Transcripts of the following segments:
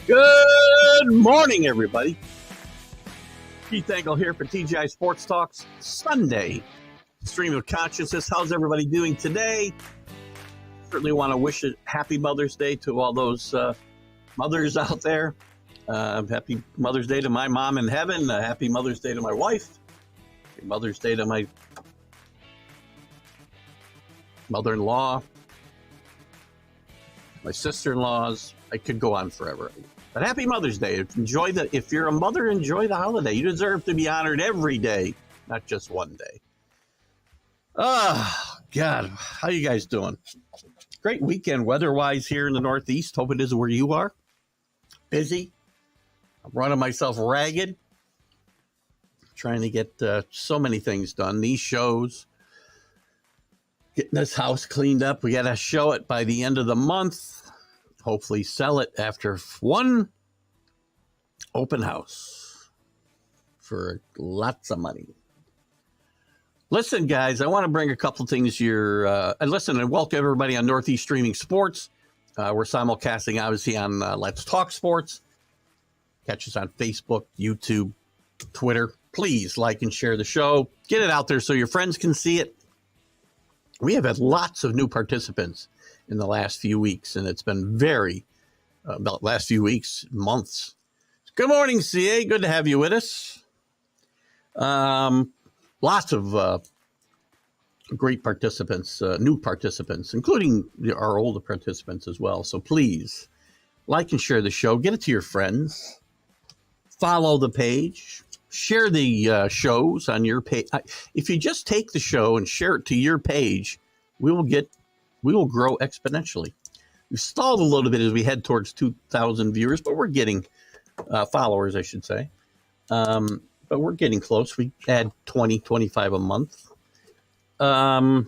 Good morning, everybody. Keith Angle here for TGI Sports Talks Sunday. Stream of consciousness. How's everybody doing today? Certainly want to wish a happy Mother's Day to all those mothers out there. Happy Mother's Day to my mom in heaven. Happy Mother's Day to my wife. Happy Mother's Day to my mother-in-law, my sister-in-laws. I could go on forever. But happy Mother's Day. If you're a mother, enjoy the holiday. You deserve to be honored every day, not just one day. Oh, God. How you guys doing? Great weekend weather-wise here in the Northeast. Hope it is where you are. Busy. I'm running myself ragged. Trying to get so many things done. These shows. Getting this house cleaned up. We got to show it by the end of the month. Hopefully sell it after one open house for lots of money. Listen, guys, I want to bring a couple things here. And welcome everybody on Northeast Streaming Sports. We're simulcasting, obviously, on Let's Talk Sports. Catch us on Facebook, YouTube, Twitter. Please like and share the show. Get it out there so your friends can see it. We have had lots of new participants in the last few weeks, and it's been last few weeks, months. Good morning, CA. Good to have you with us. Lots of great participants, new participants, including our older participants as well. So please like and share the show. Get it to your friends. Follow the page. Share the shows on your page. If you just take the show and share it to your page, we will grow exponentially. We stalled a little bit as we head towards 2,000 viewers, but we're getting followers, I should say. But we're getting close. We add 20, 25 a month. We're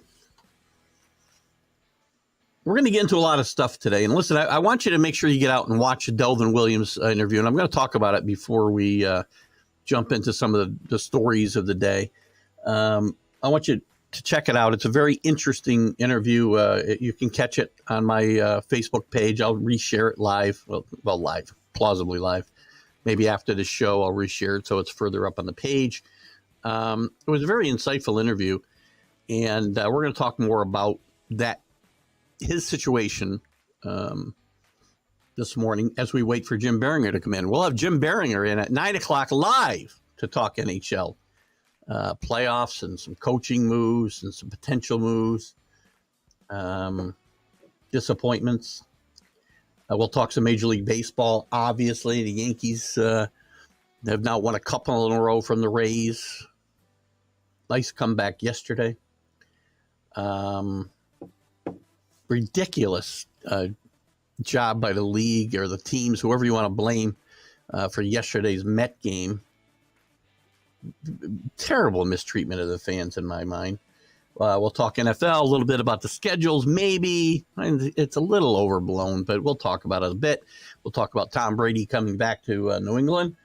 going to get into a lot of stuff today. And listen, I want you to make sure you get out and watch the Delvin Williams interview. And I'm going to talk about it before we jump into some of the stories of the day. I want you to check it out. It's a very interesting interview. You can catch it on my Facebook page. I'll reshare it live. Well, live, plausibly live. Maybe after the show, I'll reshare it so it's further up on the page. It was a very insightful interview, and we're going to talk more about his situation this morning as we wait for Jim Biringer to come in. We'll have Jim Biringer in at 9 o'clock live to talk NHL. Playoffs and some coaching moves and some potential moves, disappointments. We'll talk some Major League Baseball. Obviously, the Yankees have now won a couple in a row from the Rays. Nice comeback yesterday. Ridiculous job by the league or the teams, whoever you want to blame, for yesterday's Met game. Terrible mistreatment of the fans in my mind. We'll talk NFL, a little bit about the schedules, maybe. It's a little overblown, but we'll talk about it a bit. We'll talk about Tom Brady coming back to New England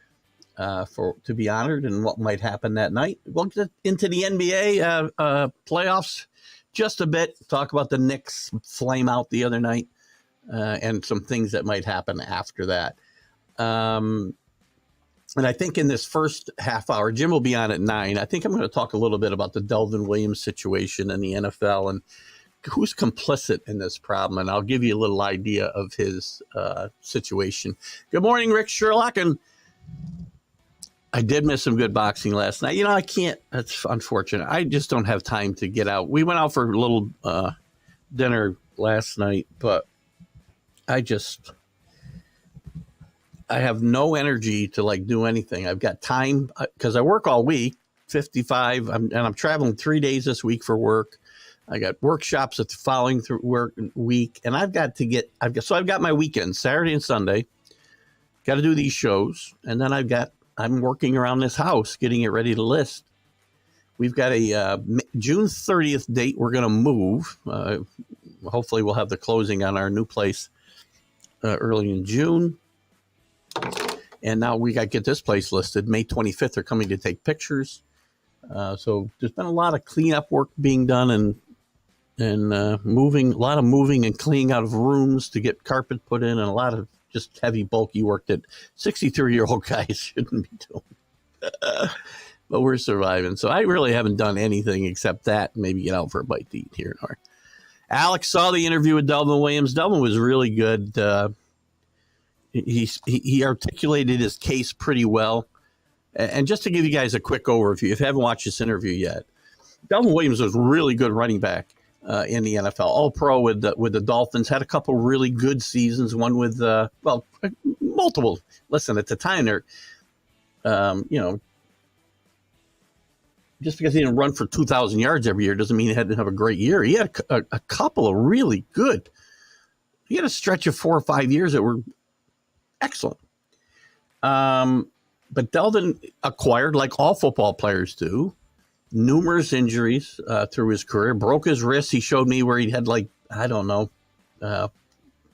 to be honored and what might happen that night. We'll get into the NBA playoffs just a bit. Talk about the Knicks flame out the other night and some things that might happen after that. And I think in this first half hour, Jim will be on at 9. I think I'm going to talk a little bit about the Delvin Williams situation in the NFL and who's complicit in this problem. And I'll give you a little idea of his situation. Good morning, Rick Sherlock. And I did miss some good boxing last night. I can't. That's unfortunate. I just don't have time to get out. We went out for a little dinner last night, but I have no energy to do anything. I've got time because I work all week, 55, and I'm traveling 3 days this week for work. I got workshops the following work week, and I've got my weekends, Saturday and Sunday. Got to do these shows, and then I'm working around this house, getting it ready to list. We've got a June 30th date. We're going to move. Hopefully, we'll have the closing on our new place early in June. And now we got to get this place listed. May 25th, they're coming to take pictures. So there's been a lot of cleanup work being done and moving and cleaning out of rooms to get carpet put in, and a lot of just heavy, bulky work that 63-year-old guys shouldn't be doing. But we're surviving. So I really haven't done anything except that, maybe get out for a bite to eat here and there. Alex saw the interview with Delvin Williams. Delvin was really good. He articulated his case pretty well. And just to give you guys a quick overview, if you haven't watched this interview yet, Delvin Williams was a really good running back in the NFL. All-Pro with the Dolphins. Had a couple really good seasons. One with, multiple. Listen, at the time, they're, just because he didn't run for 2,000 yards every year doesn't mean he had to have a great year. He had a couple of really good. He had a stretch of 4 or 5 years that were excellent. But Delvin acquired, like all football players do, numerous injuries through his career. Broke his wrist. He showed me where he had I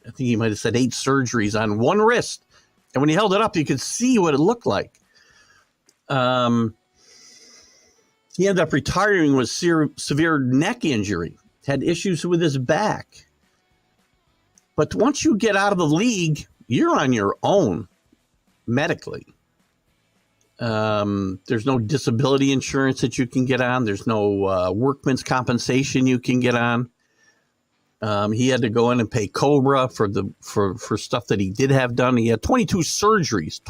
think he might have said 8 surgeries on one wrist. And when he held it up, you could see what it looked like. He ended up retiring with severe neck injury. Had issues with his back. But once you get out of the league, you're on your own medically. There's no disability insurance that you can get on. There's no workman's compensation you can get on. He had to go in and pay Cobra for stuff that he did have done. He had 22 surgeries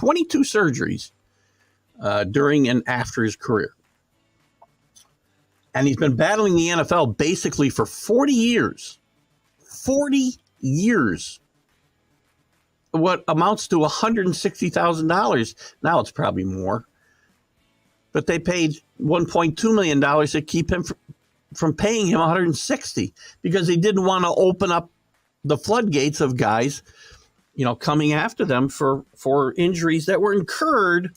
during and after his career. And he's been battling the NFL basically for 40 years. 40 years. What amounts to $160,000. Now it's probably more. But they paid $1.2 million to keep him from paying him $160 because they didn't want to open up the floodgates of guys, coming after them for injuries that were incurred.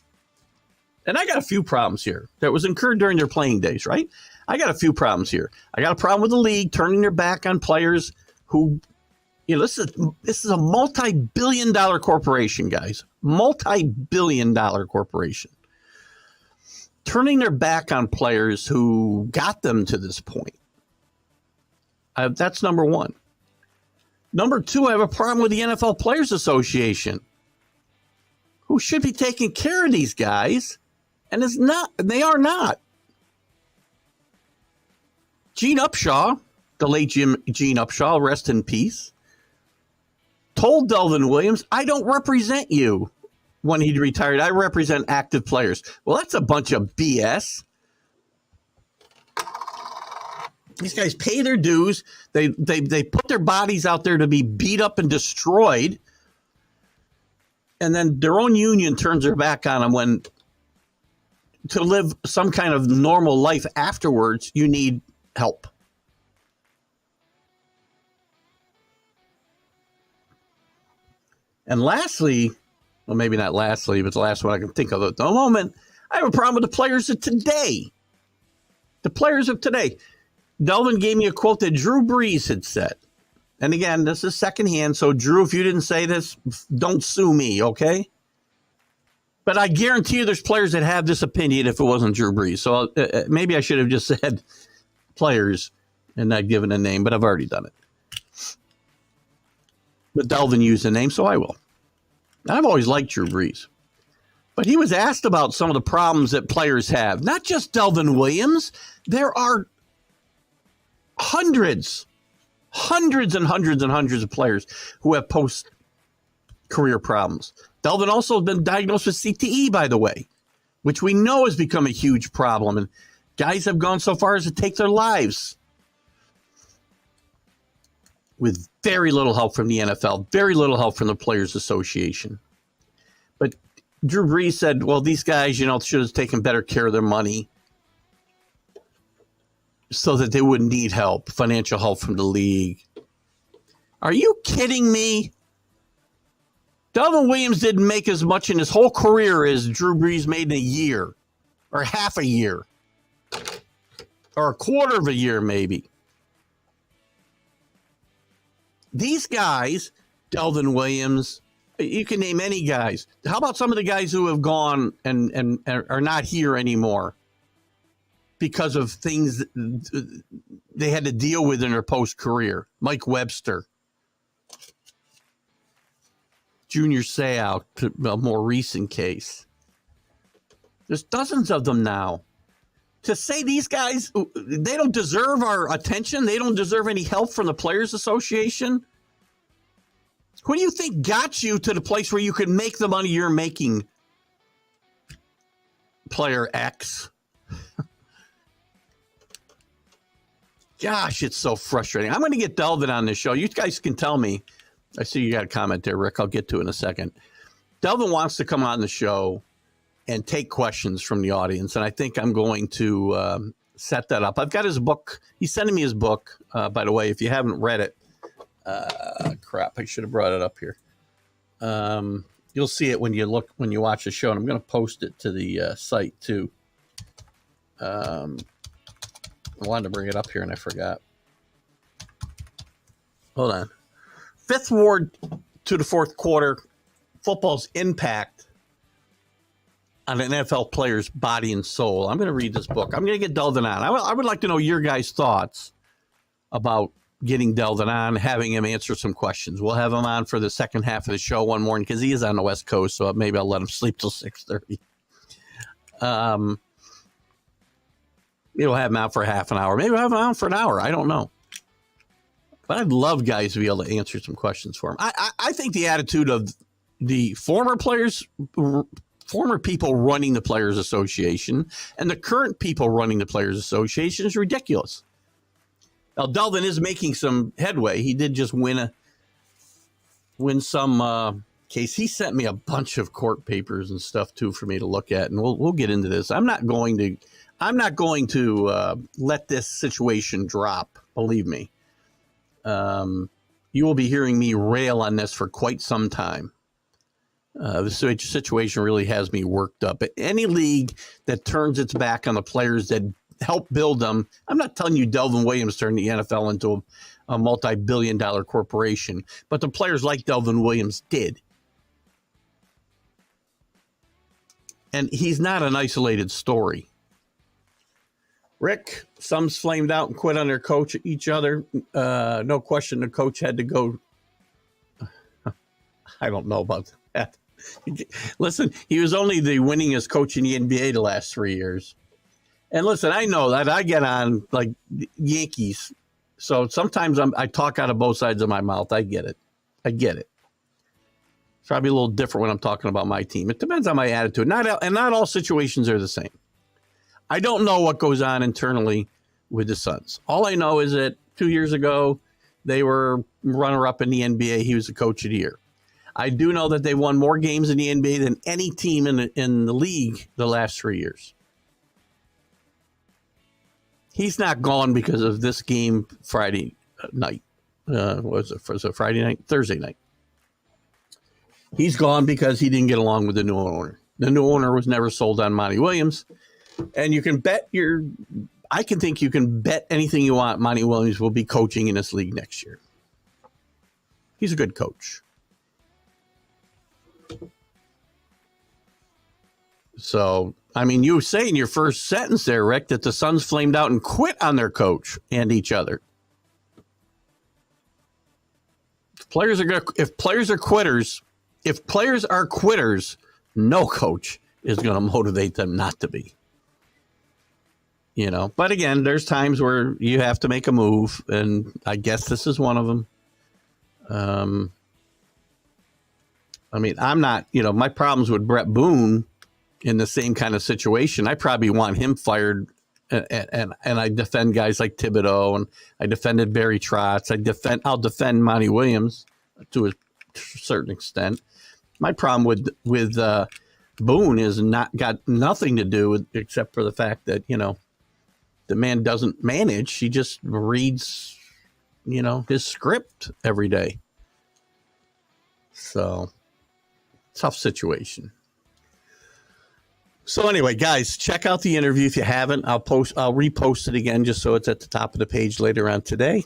And I got a few problems here that was incurred during their playing days, right? I got a few problems here. I got a problem with the league turning their back on players who, this is a multi-billion-dollar corporation, guys. Multi-billion-dollar corporation. Turning their back on players who got them to this point. That's number one. Number two, I have a problem with the NFL Players Association, who should be taking care of these guys, and they are not. Gene Upshaw, the late Gene Upshaw, rest in peace, told Delvin Williams, I don't represent you when he retired. I represent active players. Well, that's a bunch of BS. These guys pay their dues. They put their bodies out there to be beat up and destroyed. And then their own union turns their back on them when to live some kind of normal life afterwards, you need help. And lastly, well, maybe not lastly, but the last one I can think of at the moment, I have a problem with the players of today. The players of today. Delvin gave me a quote that Drew Brees had said. And again, this is secondhand, so Drew, if you didn't say this, don't sue me, okay? But I guarantee you there's players that have this opinion if it wasn't Drew Brees. So maybe I should have just said players and not given a name, but I've already done it. But Delvin used a name, so I will. I've always liked Drew Brees. But he was asked about some of the problems that players have. Not just Delvin Williams. There are hundreds and hundreds of players who have post-career problems. Delvin also has been diagnosed with CTE, by the way, which we know has become a huge problem. And guys have gone so far as to take their lives with very little help from the NFL, very little help from the Players Association. But Drew Brees said, well, these guys, should have taken better care of their money so that they wouldn't need help, financial help from the league. Are you kidding me? Delvin Williams didn't make as much in his whole career as Drew Brees made in a year, or half a year, or a quarter of a year maybe. These guys, Delvin Williams, you can name any guys. How about some of the guys who have gone and are not here anymore because of things they had to deal with in their post-career? Mike Webster, Junior Seau, a more recent case. There's dozens of them now. To say these guys, they don't deserve our attention, they don't deserve any help from the Players Association. Who do you think got you to the place where you could make the money you're making, Player X? Gosh, it's so frustrating. I'm going to get Delvin on this show. You guys can tell me. I see you got a comment there, Rick. I'll get to it in a second. Delvin wants to come on the show and take questions from the audience, and I think I'm going to set that up. I've got his book. He's sending me his book, by the way, if you haven't read it. Crap, I should have brought it up here. You'll see it when you watch the show, and I'm going to post it to the site too. I wanted to bring it up here, and I forgot. Hold on. Fifth Ward to the fourth quarter, football's impact on an NFL player's body and soul. I'm going to read this book. I'm going to get Delvin on. I would like to know your guys' thoughts about getting Delvin on, having him answer some questions. We'll have him on for the second half of the show one morning because he is on the West Coast, so maybe I'll let him sleep till 6:30. We'll have him out for half an hour. Maybe we'll have him out for an hour. I don't know. But I'd love guys to be able to answer some questions for him. I think the attitude of the former people running the Players Association and the current people running the Players Association is ridiculous. Now, Delvin is making some headway. He did just win some case. He sent me a bunch of court papers and stuff too for me to look at, and we'll get into this. I'm not going to let this situation drop. Believe me. You will be hearing me rail on this for quite some time. The situation really has me worked up. Any league that turns its back on the players that help build them, I'm not telling you Delvin Williams turned the NFL into a multi-billion-dollar corporation, but the players like Delvin Williams did. And he's not an isolated story. Rick, some flamed out and quit on their coach each other. No question the coach had to go. I don't know about that. Listen, he was only the winningest coach in the NBA the last 3 years. And listen, I know that I get on like Yankees. So sometimes I talk out of both sides of my mouth. I get it. It's probably a little different when I'm talking about my team. It depends on my attitude. Not all situations are the same. I don't know what goes on internally with the Suns. All I know is that 2 years ago, they were runner-up in the NBA. He was the coach of the year. I do know that they won more games in the NBA than any team in the league the last 3 years. He's not gone because of this game Friday night. Was it Friday night? Thursday night. He's gone because he didn't get along with the new owner. The new owner was never sold on Monty Williams. And you can bet I can think you can bet anything you want Monty Williams will be coaching in this league next year. He's a good coach. So, I mean, you say in your first sentence there, Rick, that the Suns flamed out and quit on their coach and each other. If players are quitters, no coach is going to motivate them not to be. You know, but again, there's times where you have to make a move, and I guess this is one of them. I mean, I'm not, my problems with Brett Boone in the same kind of situation. I probably want him fired, and I defend guys like Thibodeau, and I defended Barry Trotz. I'll defend Monty Williams to a certain extent. My problem with Boone is got nothing to do with except for the fact that the man doesn't manage. He just reads, his script every day. So, tough situation. So anyway, guys, check out the interview if you haven't. I'll repost it again just so it's at the top of the page later on today.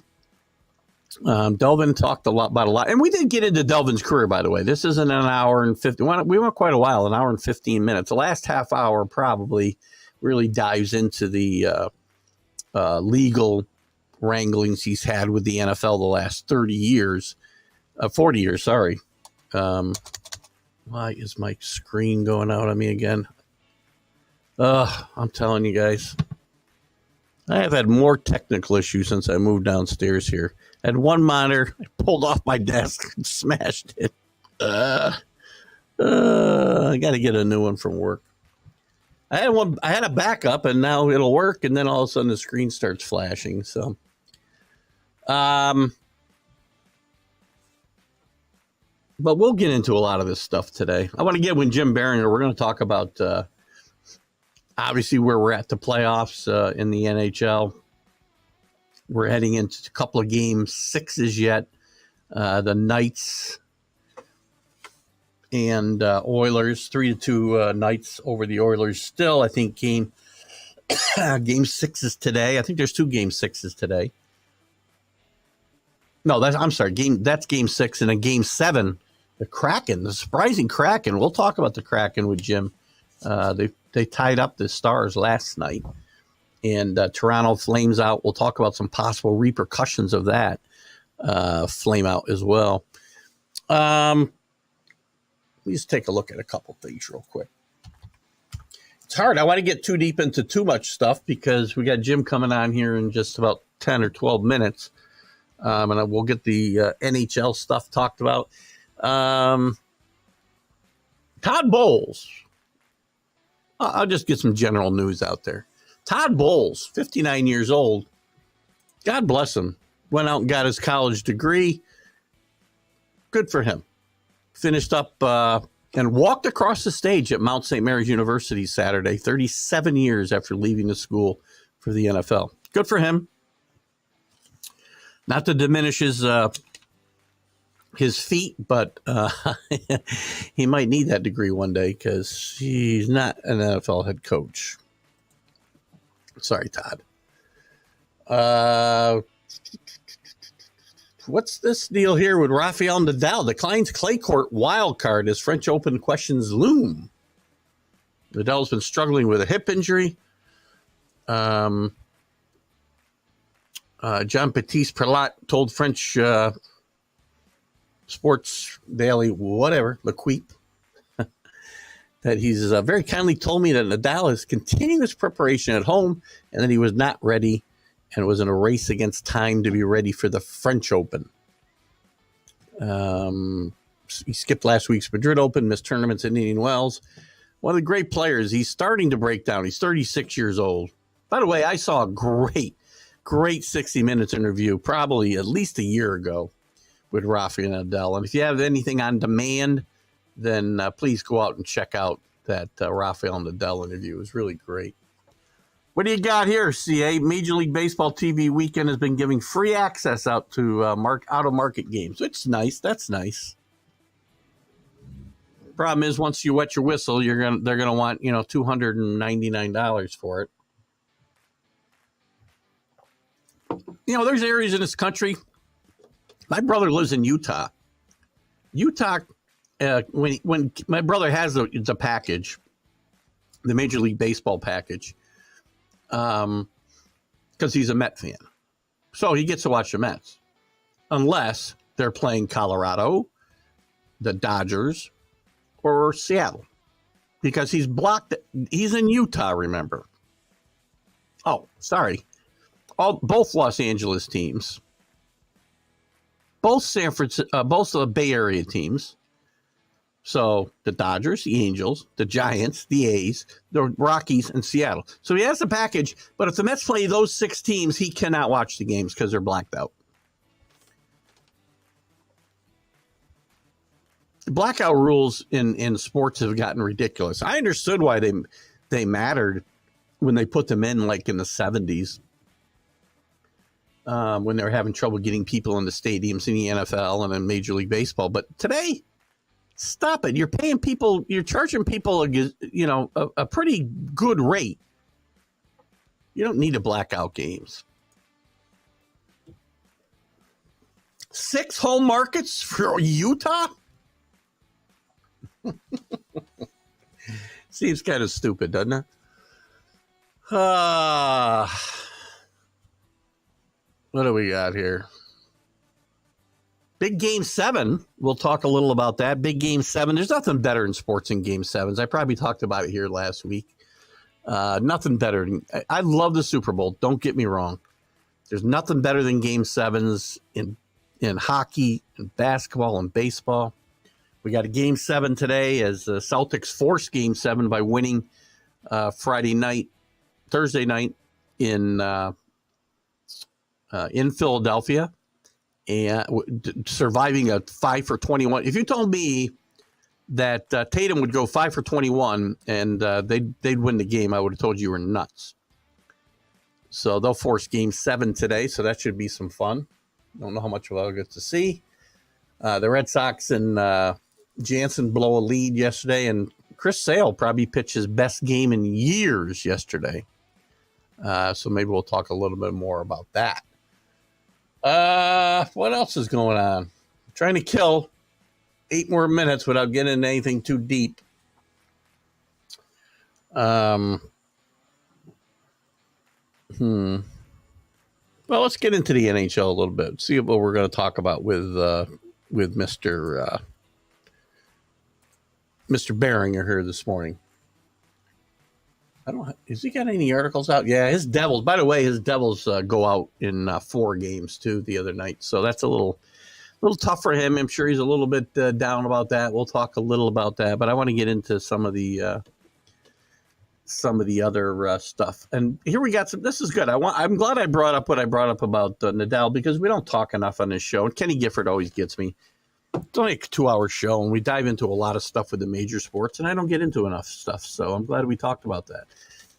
Delvin talked about a lot. And we did get into Delvin's career, by the way. This isn't an hour and 50. We went quite a while, an hour and 15 minutes. The last half hour probably really dives into the legal wranglings he's had with the NFL the last 40 years, sorry. Why is my screen going out on me again? I'm telling you guys. I have had more technical issues since I moved downstairs here. I had one monitor, I pulled off my desk and smashed it. I got to get a new one from work. I had a backup, and now it'll work, and then all of a sudden the screen starts flashing. So, but we'll get into a lot of this stuff today. I want to get with Jim Biringer. We're going to talk about obviously where we're at the playoffs in the NHL. We're heading into a couple of game sixes yet. The Knights and Oilers, 3-2 Knights over the Oilers. Still, I think game sixes today. I think there's 2 game sixes today. No, I'm sorry. That's game 6, and then game 7, the Kraken, the surprising Kraken. We'll talk about the Kraken with Jim. They tied up the Stars last night, and Toronto flames out. We'll talk about some possible repercussions of that flame out as well. Let me just take a look at a couple things real quick. It's hard. I want to get too deep into too much stuff because we got Jim coming on here in just about 10 or 12 minutes. And we'll get the NHL stuff talked about. Todd Bowles. I'll just get some general news out there. Todd Bowles, 59 years old. God bless him. Went out and got his college degree. Good for him. Finished up and walked across the stage at Mount St. Mary's University Saturday, 37 years after leaving the school for the NFL. Good for him. Not to diminish his feat, but he might need that degree one day because he's not an NFL head coach. Sorry, Todd. What's this deal here with Rafael Nadal? Declines clay court wild card as French Open questions loom. Nadal's been struggling with a hip injury. Jean Baptiste Perlat told French Sports Daily, whatever, L'Equipe, that he's very kindly told me that Nadal is continuing his preparation at home and that he was not ready and was in a race against time to be ready for the French Open. He skipped last week's Madrid Open, missed tournaments in Indian Wells. One of the great players. He's starting to break down. He's 36 years old. By the way, I saw a great 60 Minutes interview probably at least a year ago with Rafael Nadal. And if you have anything on demand, then please go out and check out that Rafael Nadal interview. It was really great. What do you got here, CA? Major League Baseball TV Weekend has been giving free access out to out-of-market games. It's nice. That's nice. Problem is, once you wet your whistle, they're gonna want $299 for it. There's areas in this country. My brother lives in Utah. When my brother has the package, the Major League Baseball package, because he's a Met fan, so he gets to watch the Mets, unless they're playing Colorado, the Dodgers, or Seattle, because he's blocked. He's in Utah, remember? Oh, sorry. Both Los Angeles teams, both San Francisco, both the Bay Area teams. So the Dodgers, the Angels, the Giants, the A's, the Rockies, and Seattle. So he has the package, but if the Mets play those 6 teams, he cannot watch the games because they're blacked out. The blackout rules in sports have gotten ridiculous. I understood why they mattered when they put them in, like in the 70s. When they were having trouble getting people in the stadiums in the NFL and in Major League Baseball. But today, stop it. You're paying people, you're charging people, a pretty good rate. You don't need to black out games. 6 home markets for Utah? Seems kind of stupid, doesn't it? What do we got here? Big Game 7. We'll talk a little about that. Big Game 7. There's nothing better in sports than Game 7s. I probably talked about it here last week. Nothing better. I love the Super Bowl. Don't get me wrong. There's nothing better than Game 7s in hockey, and basketball, and baseball. We got a Game 7 today as the Celtics forced Game 7 by winning Thursday night in Philadelphia, and surviving a 5 for 21. If you told me that Tatum would go 5 for 21 and they'd win the game, I would have told you were nuts. So they'll force Game 7 today, so that should be some fun. Don't know how much we'll get to see. The Red Sox and Jansen blow a lead yesterday, and Chris Sale probably pitched his best game in years yesterday. So maybe we'll talk a little bit more about that. What else is going on? I'm trying to kill 8 more minutes without getting into anything too deep. Well, let's get into the NHL a little bit. See what we're going to talk about with Mr. Biringer here this morning. Has he got any articles out? Yeah, his Devils. By the way, his Devils go out in 4 games too the other night, so that's a little tough for him. I'm sure he's a little bit down about that. We'll talk a little about that, but I want to get into some of the other stuff. And here we got some. This is good. I'm glad I brought up what I brought up about Nadal, because we don't talk enough on this show. And Kenny Gifford always gets me. It's only a 2-hour show, and we dive into a lot of stuff with the major sports, and I don't get into enough stuff. So I'm glad we talked about that.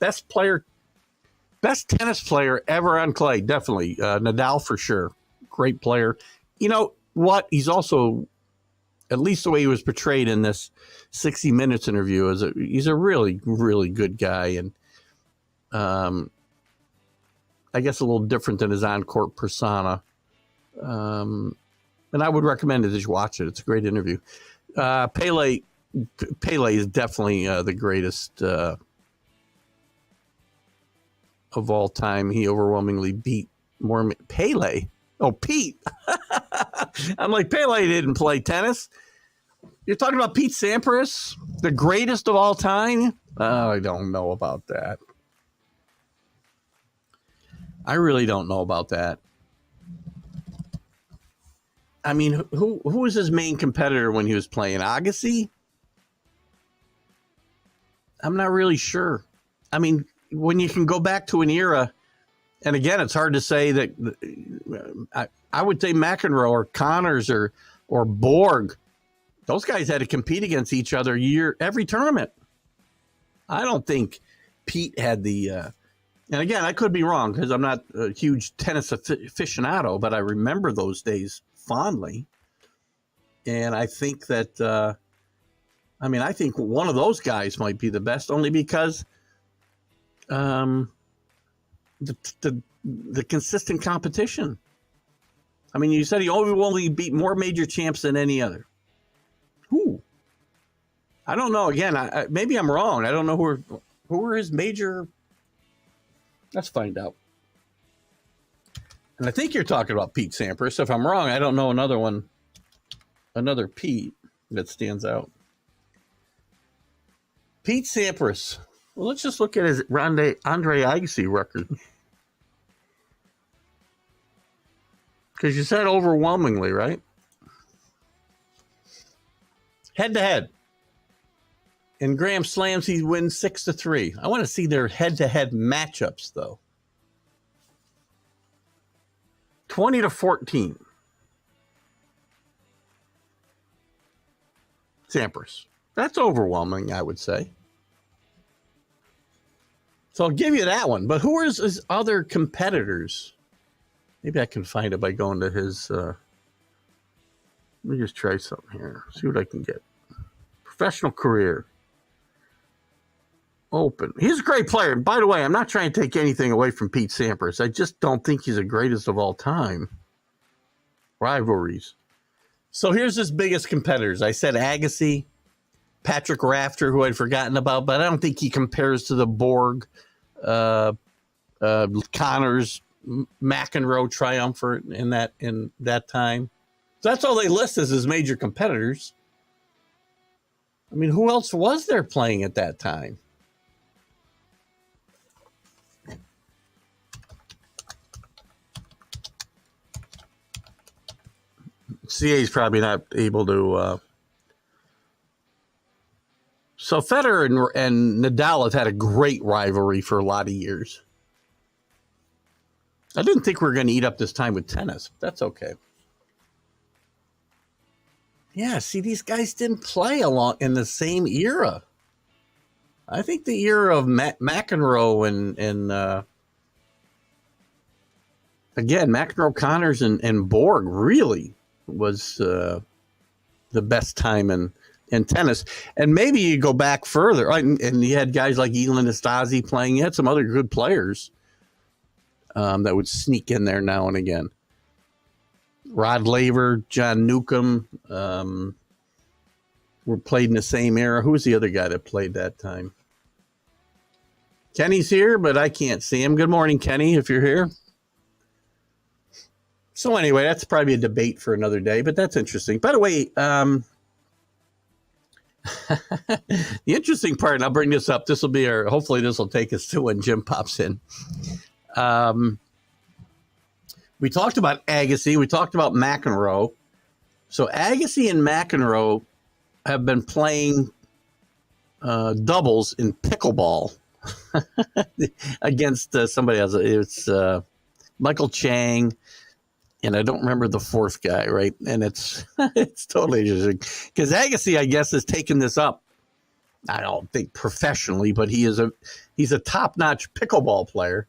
Best tennis player ever on clay, definitely. Nadal for sure. Great player. You know what? He's also, at least the way he was portrayed in this 60 Minutes interview, he's a really, really good guy. And I guess a little different than his on-court persona. And I would recommend it that you watch it. It's a great interview. Pele is definitely the greatest of all time. He overwhelmingly beat Pele. Oh, Pete. I'm like, Pele didn't play tennis. You're talking about Pete Sampras, the greatest of all time? Oh, I don't know about that. I really don't know about that. I mean, who was his main competitor when he was playing? Agassi? I'm not really sure. I mean, when you can go back to an era, and again, it's hard to say that. I would say McEnroe or Connors or Borg. Those guys had to compete against each other every tournament. I don't think Pete had the. And again, I could be wrong because I'm not a huge tennis aficionado, but I remember those days fondly. And I think that. I think one of those guys might be the best, only because. The consistent competition. I mean, you said he only beat more major champs than any other. Who? I don't know. Again, maybe I'm wrong. I don't know who were his major. Let's find out. And I think you're talking about Pete Sampras. If I'm wrong, I don't know another Pete that stands out. Pete Sampras. Well, let's just look at his Andre Agassi record. Because you said overwhelmingly, right? Head-to-head. In Grand Slams, he wins 6-3. I want to see their head-to-head matchups, though. 20-14. Sampras. That's overwhelming, I would say. So I'll give you that one. But who are his other competitors? Maybe I can find it by going to his. Let me just try something here. See what I can get. Professional career. Open. He's a great player. And by the way, I'm not trying to take anything away from Pete Sampras. I just don't think he's the greatest of all time. Rivalries. So here's his biggest competitors. I said Agassi, Patrick Rafter, who I'd forgotten about, but I don't think he compares to the Borg, Connors, McEnroe triumvirate in that time. That's all they list as his major competitors. I mean, who else was there playing at that time? CA is probably not able to. So Federer and Nadal have had a great rivalry for a lot of years. I didn't think we were going to eat up this time with tennis. That's okay. Yeah, see, these guys didn't play along in the same era. I think the era of McEnroe and again, McEnroe, Connors, and Borg really was the best time in tennis. And maybe you go back further, right? And you had guys like Elin Estasi playing. You had some other good players that would sneak in there now and again. Rod Laver, John Newcomb were played in the same era. Who was the other guy that played that time? Kenny's here, but I can't see him. Good morning, Kenny, if you're here. So anyway, that's probably a debate for another day, but that's interesting. By the way, the interesting part, and I'll bring this up, this will be hopefully this will take us to when Jim pops in. We talked about Agassi. We talked about McEnroe. So Agassi and McEnroe have been playing doubles in pickleball against somebody else. It's Michael Chang, and I don't remember the fourth guy, right? And it's totally interesting because Agassi, I guess, has taken this up. I don't think professionally, but he's a top-notch pickleball player.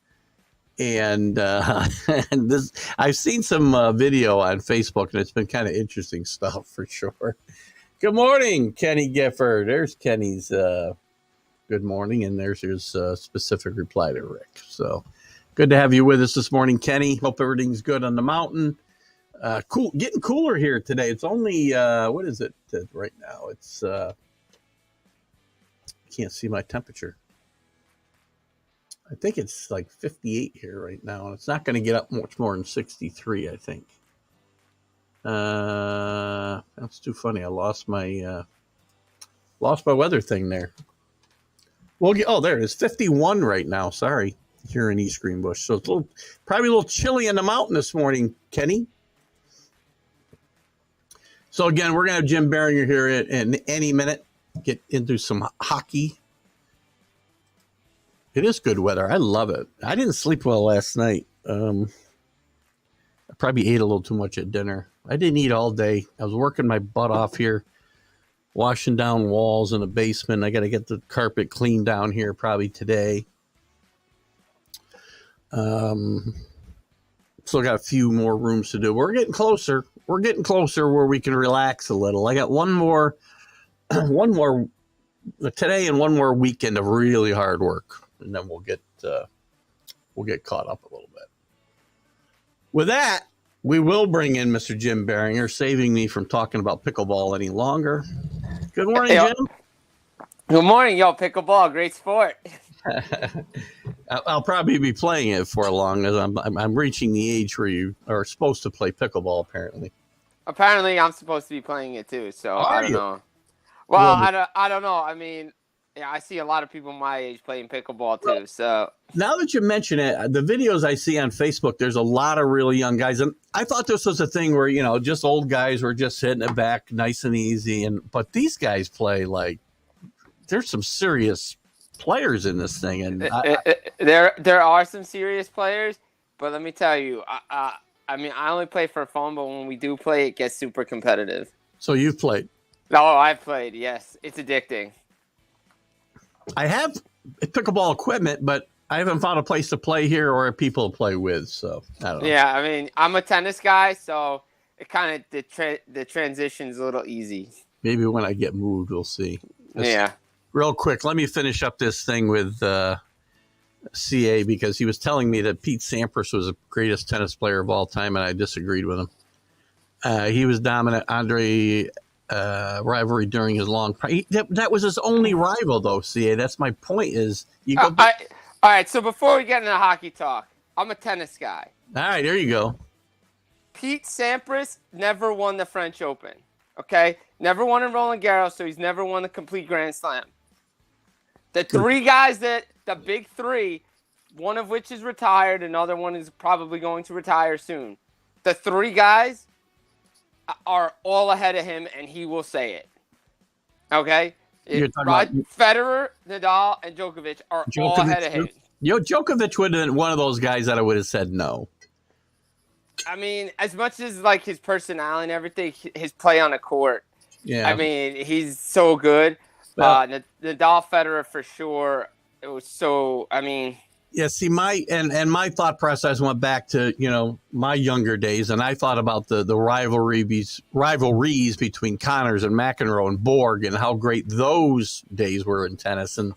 And this, I've seen some video on Facebook, and it's been kind of interesting stuff for sure. Good morning, Kenny Gifford. There's Kenny's good morning, and there's his specific reply to Rick. So good to have you with us this morning, Kenny. Hope everything's good on the mountain. Cool, getting cooler here today. It's only what is it right now? It's can't see my temperature. I think it's like 58 here right now, and it's not going to get up much more than 63, I think. That's too funny. I lost my weather thing there. Well, there it is, 51 right now. Sorry, here in East Greenbush. So it's probably a little chilly in the mountain this morning, Kenny. So again, we're going to have Jim Biringer here in any minute. Get into some hockey. It is good weather. I love it. I didn't sleep well last night. I probably ate a little too much at dinner. I didn't eat all day. I was working my butt off here, washing down walls in the basement. I got to get the carpet cleaned down here probably today. Still got a few more rooms to do. We're getting closer. We're getting closer where we can relax a little. I got one more today and one more weekend of really hard work. And then we'll get caught up a little bit. With that, we will bring in Mr. Jim Biringer, saving me from talking about pickleball any longer. Good morning, Jim. Good morning, pickleball, great sport. I'll probably be playing it for long as I'm reaching the age where you are supposed to play pickleball. Apparently, I'm supposed to be playing it too. So I don't know. Well, I don't know. I mean. Yeah, I see a lot of people my age playing pickleball too. So now that you mention it, the videos I see on Facebook, there's a lot of really young guys, and I thought this was a thing where just old guys were just hitting it back nice and easy, but these guys play like there's some serious players in this thing, and there are some serious players, but let me tell you, I mean, I only play for fun, but when we do play, it gets super competitive. So you've played? No, I've played. Yes, it's addicting. I have pickleball equipment, but I haven't found a place to play here or people to play with. So I don't know. Yeah, I mean, I'm a tennis guy, so it kind of the transition's a little easy. Maybe when I get moved, we'll see. Yeah. Real quick, let me finish up this thing with CA because he was telling me that Pete Sampras was the greatest tennis player of all time, and I disagreed with him. He was dominant. Andre rivalry during his long that was his only rival though. CA, that's my point is you go all right, so before we get into hockey talk, I'm a tennis guy. All right, there you go. Pete Sampras never won the French Open. Okay? Never won in Roland Garros, so he's never won the complete Grand Slam. The three guys the big three, one of which is retired, another one is probably going to retire soon. The three guys are all ahead of him, and he will say it. Okay? Federer, Nadal, and Djokovic are all ahead of him. Djokovic would have been one of those guys that I would have said no. I mean, as much as like his personality and everything, his play on the court. Yeah. I mean, he's so good. Nadal, Federer for sure. It was so. I mean. Yeah. See, my thought process went back to my younger days, and I thought about the rivalries between Connors and McEnroe and Borg, and how great those days were in tennis. And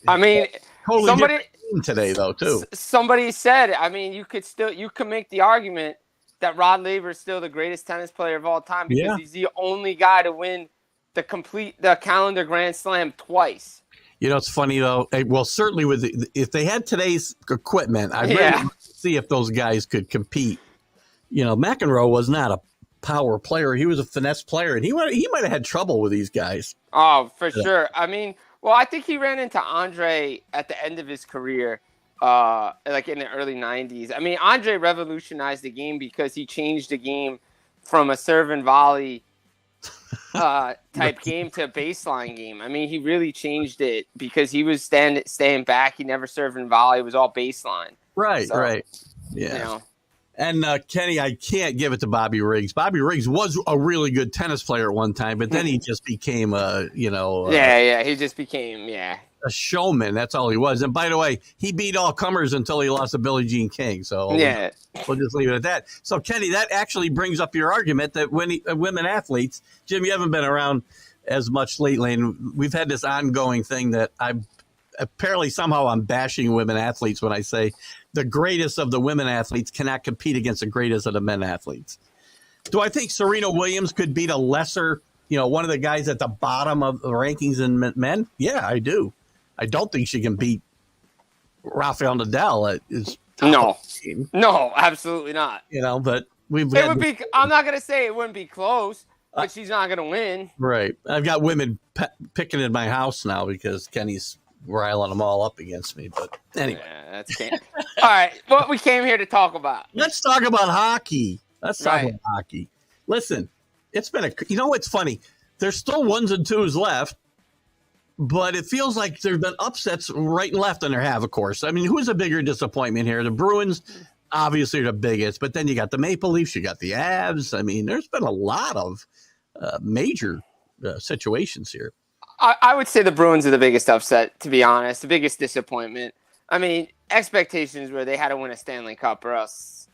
I mean, totally today though too. Somebody said, I mean, you could make the argument that Rod Laver is still the greatest tennis player of all time because he's the only guy to win the calendar Grand Slam twice. It's funny though. Well, certainly if they had today's equipment, I'd really see if those guys could compete. McEnroe was not a power player; he was a finesse player, and he might have had trouble with these guys. Oh, for sure. I mean. Well, I think he ran into Andre at the end of his career, like in the early 90s. I mean, Andre revolutionized the game because he changed the game from a serve and volley type game to a baseline game. I mean, he really changed it because he was staying back. He never served and volley. It was all baseline. Right, right. Yeah. And Kenny, I can't give it to Bobby Riggs. Bobby Riggs was a really good tennis player at one time, but then he just became he just became a showman. That's all he was. And by the way, he beat all comers until he lost to Billie Jean King. So we'll just leave it at that. So Kenny, that actually brings up your argument that when women athletes, Jim, you haven't been around as much lately, and we've had this ongoing thing that apparently somehow I'm bashing women athletes when I say the greatest of the women athletes cannot compete against the greatest of the men athletes. Do I think Serena Williams could beat a lesser, one of the guys at the bottom of the rankings in men? Yeah, I do. I don't think she can beat Rafael Nadal. No, absolutely not. But I'm not going to say it wouldn't be close, but she's not going to win. Right. I've got women picking in my house now because Kenny's riling them all up against me, but anyway. That's all right. What we came here to talk about. Let's talk about hockey. Listen, it's been it's funny. There's still ones and twos left, but it feels like there's been upsets right and left, and there have, of course. I mean, who's a bigger disappointment here? The Bruins, obviously, are the biggest, but then you got the Maple Leafs, you got the Avs. I mean, there's been a lot of major situations here. I would say the Bruins are the biggest upset, to be honest, the biggest disappointment. I mean, expectations were they had to win a Stanley Cup or else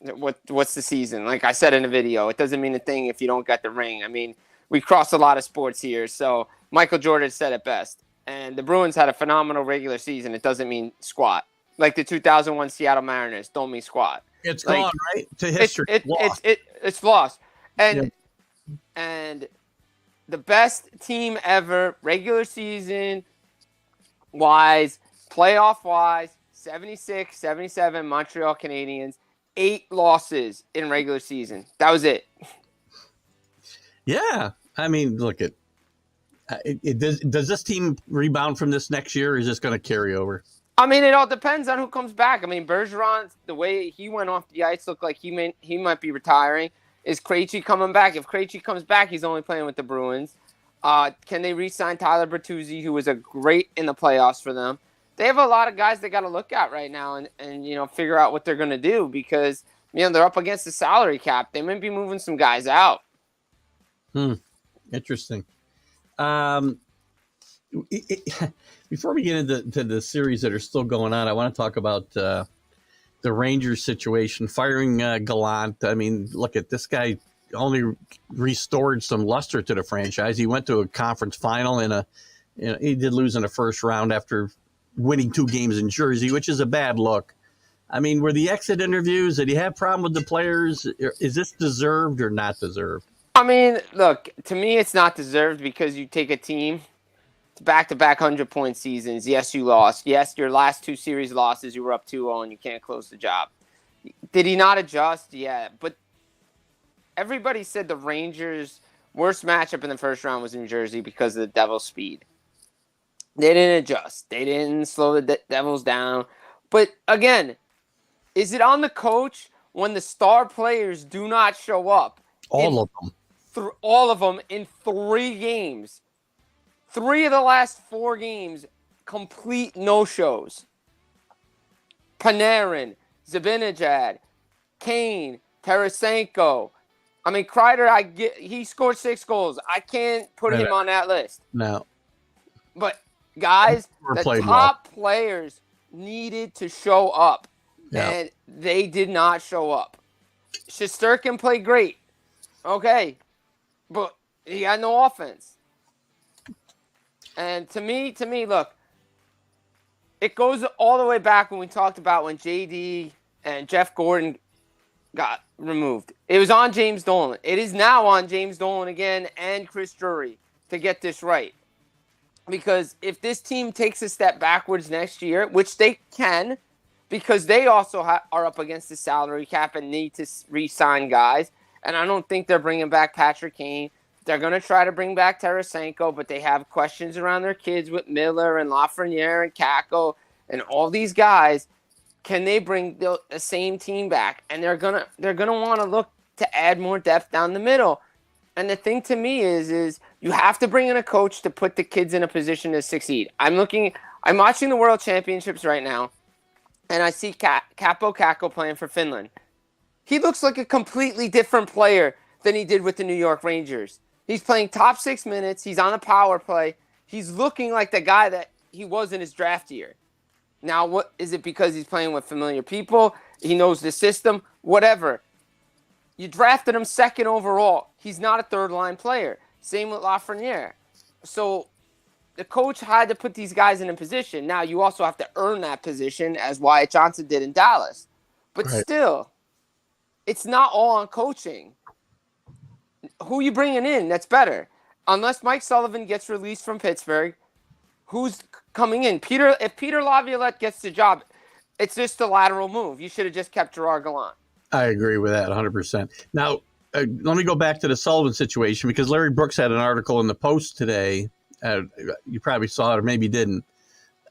what's the season? Like I said in the video, it doesn't mean a thing if you don't get the ring. I mean, we cross a lot of sports here, so Michael Jordan said it best. And the Bruins had a phenomenal regular season. It doesn't mean squat. Like the 2001 Seattle Mariners don't mean squat. It's gone, right? To history. It's lost. And the best team ever, regular season wise, playoff wise, 76, 77 Montreal Canadiens, 8 losses in regular season. That was it. Yeah. I mean, look at does this team rebound from this next year, or is this going to carry over? I mean, it all depends on who comes back. I mean, Bergeron, the way he went off the ice looked like he might be retiring. Is Krejci coming back? If Krejci comes back, he's only playing with the Bruins. Can they re-sign Tyler Bertuzzi, who was a great in the playoffs for them? They have a lot of guys they got to look at right now and figure out what they're going to do because they're up against the salary cap. They might be moving some guys out. Interesting. Before we get into the series that are still going on, I want to talk about the Rangers situation, firing Gallant. I mean, look at this guy. Only restored some luster to the franchise. He went to a conference final he did lose in the first round after winning 2 games in Jersey, which is a bad look. I mean, were the exit interviews, did he have a problem with the players? Is this deserved or not deserved? I mean, look, to me, it's not deserved because you take a team to back-to-back 100-point seasons. Yes, you lost. Yes, your last 2 series losses, you were up 2-0 and you can't close the job. Did he not adjust? Yeah, but everybody said the Rangers' worst matchup in the first round was New Jersey because of the Devils' speed. They didn't adjust. They didn't slow the Devils down. But again, is it on the coach when the star players do not show up? All of them. All of them in 3 games. 3 of the last 4 games, complete no-shows. Panarin, Zibanejad, Kane, Tarasenko. I mean, Kreider, he scored 6 goals. I can't put him on that list. No. But, guys, the top players needed to show up. Yeah. And they did not show up. Shesterkin played great. Okay. But he had no offense. And to me, look, it goes all the way back when we talked about when JD and Jeff Gordon got removed. It was on James Dolan. It is now on James Dolan again and Chris Drury to get this right. Because if this team takes a step backwards next year, which they can, because they also are up against the salary cap and need to re-sign guys, and I don't think they're bringing back Patrick Kane. They're going to try to bring back Tarasenko, but they have questions around their kids with Miller and Lafreniere and Kako and all these guys. Can they bring the same team back? And they're gonna want to look to add more depth down the middle. And the thing to me is you have to bring in a coach to put the kids in a position to succeed. I'm watching the World Championships right now, and I see Capo Kako playing for Finland. He looks like a completely different player than he did with the New York Rangers. He's playing top 6 minutes. He's on a power play. He's looking like the guy that he was in his draft year. Now, what is it because he's playing with familiar people? He knows the system? Whatever. You drafted him 2nd overall. He's not a 3rd-line player. Same with Lafreniere. So the coach had to put these guys in a position. Now, you also have to earn that position, as Wyatt Johnson did in Dallas. But still, it's not all on coaching. Who are you bringing in that's better? Unless Mike Sullivan gets released from Pittsburgh, who's coming in? If Peter Laviolette gets the job, it's just a lateral move. You should have just kept Gerard Gallant. I agree with that 100%. Now, let me go back to the Sullivan situation because Larry Brooks had an article in the Post today. You probably saw it or maybe didn't,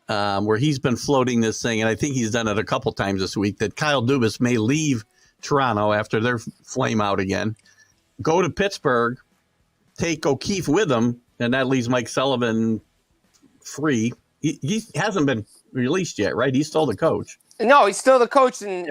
where he's been floating this thing, and I think he's done it a couple times this week, that Kyle Dubas may leave Toronto after their flame out again, go to Pittsburgh, take O'Keefe with him, and that leaves Mike Sullivan free. He hasn't been released yet, right? He's still the coach. No, he's still the coach, and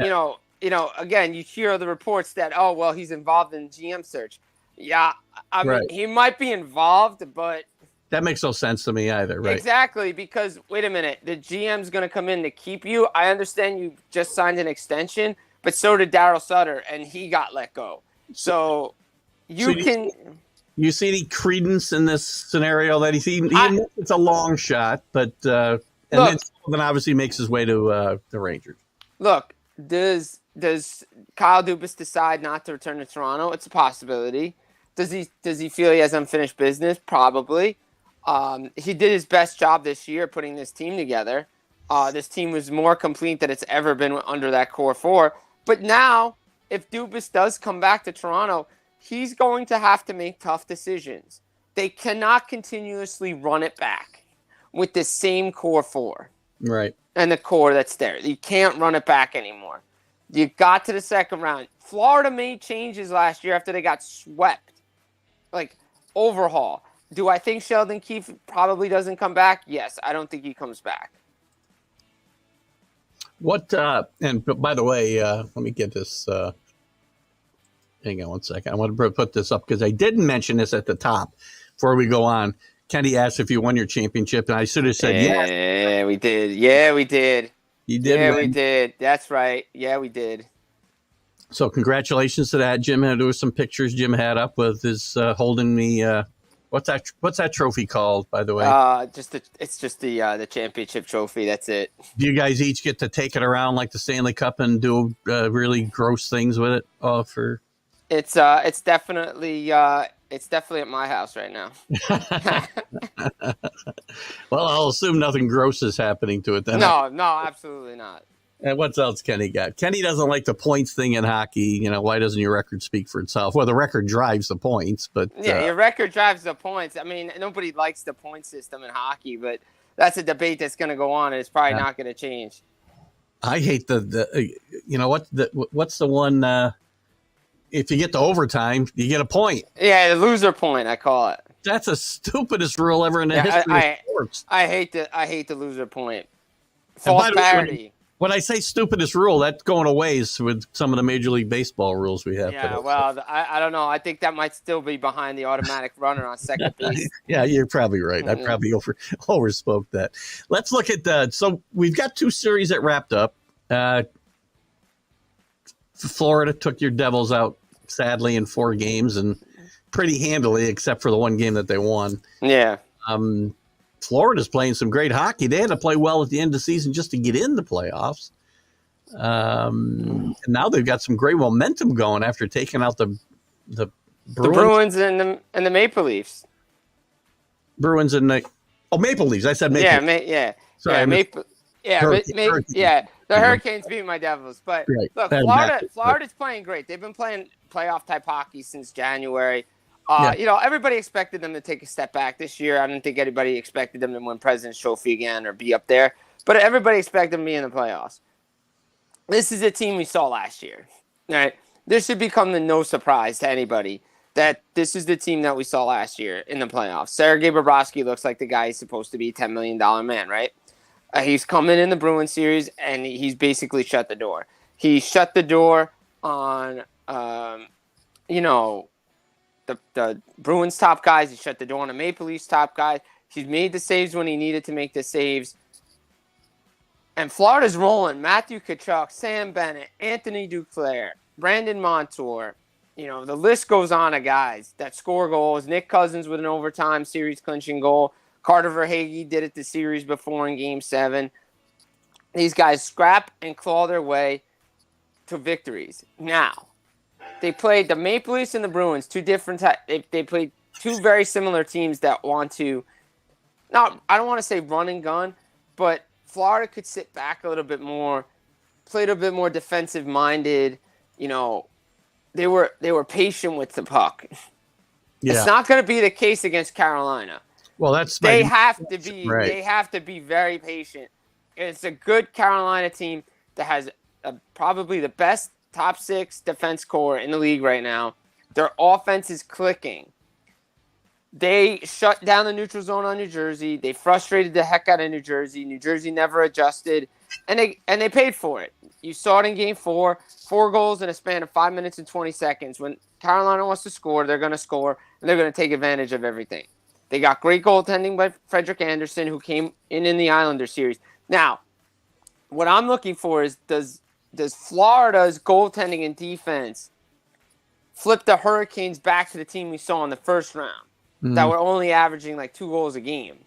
again, you hear the reports that he's involved in GM search. Yeah, I mean, he might be involved, but that makes no sense to me either, right? Exactly, because wait a minute, the GM's going to come in to keep you. I understand you just signed an extension, but so did Daryl Sutter, and he got let go. So you see any credence in this scenario that it's a long shot, but then Sullivan obviously makes his way to the Rangers. Look, does Kyle Dubas decide not to return to Toronto? It's a possibility. Does he feel he has unfinished business? Probably. He did his best job this year putting this team together. This team was more complete than it's ever been under that core 4. But now, if Dubas does come back to Toronto, he's going to have to make tough decisions. They cannot continuously run it back with the same core 4. Right. And the core that's there. You can't run it back anymore. You got to the 2nd round. Florida made changes last year after they got swept. Like, overhaul. Do I think Sheldon Keefe probably doesn't come back? Yes, I don't think he comes back. And by the way, let me get this. Hang on one second. I want to put this up because I didn't mention this at the top before we go on. Kenny asked if you won your championship, and I should have said yes. Yeah, we did. Yeah, we did. You did? Yeah, we did. That's right. Yeah, we did. So congratulations to that, Jim. And there were some pictures Jim had up with his holding the what's that trophy called, by the way? It's just the championship trophy. That's it. Do you guys each get to take it around like the Stanley Cup and do really gross things with it? It's definitely at my house right now. Well, I'll assume nothing gross is happening to it then. No, absolutely not. And what else Kenny got? Kenny doesn't like the points thing in hockey. Why doesn't your record speak for itself? Well, the record drives the points, but Yeah, your record drives the points. I mean, nobody likes the point system in hockey, but that's a debate that's going to go on, and it's probably not going to change. I hate what's the one? If you get to overtime, you get a point. Yeah, the loser point, I call it. That's the stupidest rule ever in the history of sports. I hate the loser point. False parity. When I say stupidest rule, that's going a ways with some of the Major League Baseball rules we have. Yeah, well, I don't know. I think that might still be behind the automatic runner on second base. Yeah, you're probably right. I probably overspoke that. Let's look at so we've got 2 series that wrapped up. Florida took your Devils out, sadly, in 4 games, and pretty handily, except for the one game that they won. Yeah. Florida's playing some great hockey. They had to play well at the end of the season just to get in the playoffs. And now they've got some great momentum going after taking out the Bruins. The Bruins and the Maple Leafs. Bruins and Maple Leafs. I said Maple Leafs. Sorry, Maple. The Hurricanes beat my Devils. But look, Florida's playing great. They've been playing playoff type hockey since January. Everybody expected them to take a step back this year. I didn't think anybody expected them to win President's Trophy again or be up there. But everybody expected them to be in the playoffs. This is a team we saw last year. All right? This should become no surprise to anybody that this is the team that we saw last year in the playoffs. Sergei Bobrovsky looks like the guy he's supposed to be, $10 million man, right? He's coming in the Bruins series, and he's basically shut the door. He shut the door on, the Bruins top guys. He shut the door on the Maple Leafs top guys. He's made the saves when he needed to make the saves. And Florida's rolling. Matthew Tkachuk, Sam Bennett, Anthony Duclair, Brandon Montour. The list goes on of guys that score goals. Nick Cousins with an overtime series clinching goal. Carter Verhaeghe did it the series before in Game 7. These guys scrap and claw their way to victories. Now, they played the Maple Leafs and the Bruins, two different they played 2 very similar teams that want to, I don't want to say run and gun, but Florida could sit back a little bit more, played a bit more defensive minded. They were patient with the puck. Yeah. It's not going to be the case against Carolina. Well, they have to be very patient. It's a good Carolina team that has probably the best top 6 defense core in the league right now. Their offense is clicking. They shut down the neutral zone on New Jersey. They frustrated the heck out of New Jersey. New Jersey never adjusted, and they paid for it. You saw it in Game 4, 4 goals in a span of 5 minutes and 20 seconds. When Carolina wants to score, they're going to score, and they're going to take advantage of everything. They got great goaltending by Frederik Andersen, who came in the Islander series. Now, what I'm looking for is does Florida's goaltending and defense flip the Hurricanes back to the team we saw in the first round that were only averaging like 2 goals a game?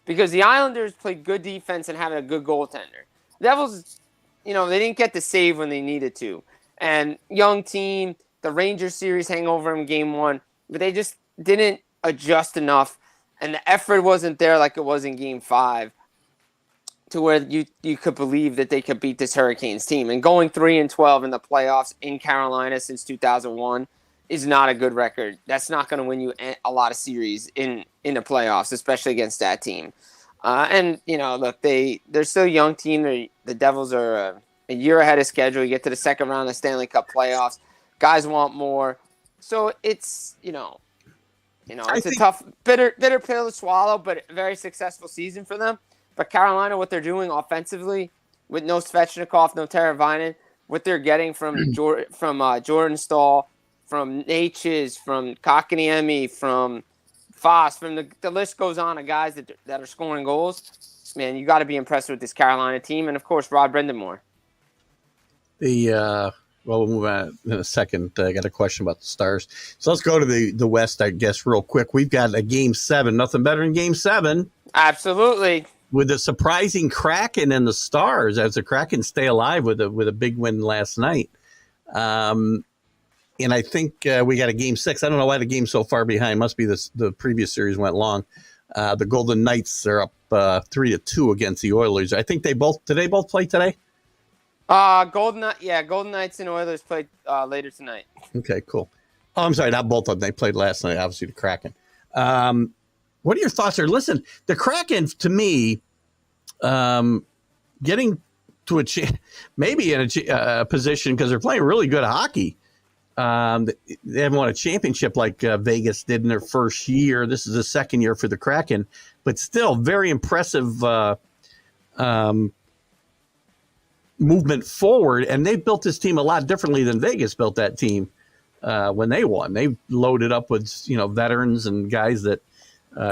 Because the Islanders played good defense and had a good goaltender. Devils, they didn't get the save when they needed to. And young team, the Rangers series hangover in Game 1, but they just didn't adjust enough, and the effort wasn't there like it was in Game 5 to where you could believe that they could beat this Hurricanes team. And going 3-12 in the playoffs in Carolina since 2001 is not a good record. That's not going to win you a lot of series in the playoffs, especially against that team. Look, they're still a young team. The Devils are a year ahead of schedule. You get to the second round of the Stanley Cup playoffs. Guys want more. So it's, it's a tough, bitter pill to swallow, but a very successful season for them. But Carolina, what they're doing offensively, with no Svechnikov, no Teravainen, what they're getting from Jordan Staal, from Natchez, from Kotkaniemi, from Foss, from the list goes on of guys that are scoring goals. Man, you got to be impressed with this Carolina team, and of course, Rod Brindamore. We'll move on in a second. I got a question about the Stars. So let's go to the West, I guess, real quick. We've got a Game 7. Nothing better than Game 7. Absolutely. With a surprising Kraken and the Stars, as the Kraken stay alive with a big win last night. And I think we got a Game 6. I don't know why the game's so far behind. Must be the previous series went long. The Golden Knights are up 3-2 against the Oilers. I think did they both play today? Golden Knights and Oilers played later tonight. Okay, cool. Oh, I'm sorry, not both of them. They played last night, obviously, the Kraken. What are your thoughts there? Listen, the Kraken, to me, getting to maybe in a position because they're playing really good hockey. They haven't won a championship like Vegas did in their first year. This is the second year for the Kraken, but still very impressive movement forward. And they've built this team a lot differently than Vegas built that team when they won. They loaded up with veterans and guys that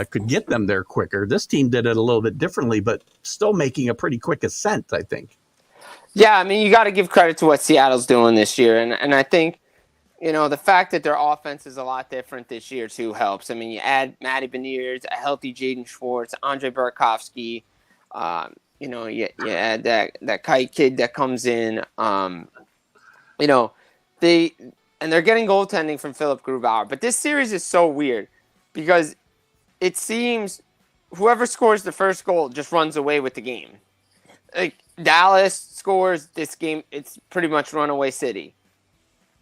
could get them there quicker. This team did it a little bit differently, but still making a pretty quick ascent, I think. Yeah, I mean, you got to give credit to what Seattle's doing this year. And I think, the fact that their offense is a lot different this year, too, helps. I mean, you add Matty Beniers, a healthy Jaden Schwartz, Andre Burakovsky. You add that kite kid that comes in. They're getting goaltending from Philip Grubauer. But this series is so weird because it seems whoever scores the first goal just runs away with the game. Like Dallas scores this game, it's pretty much runaway city.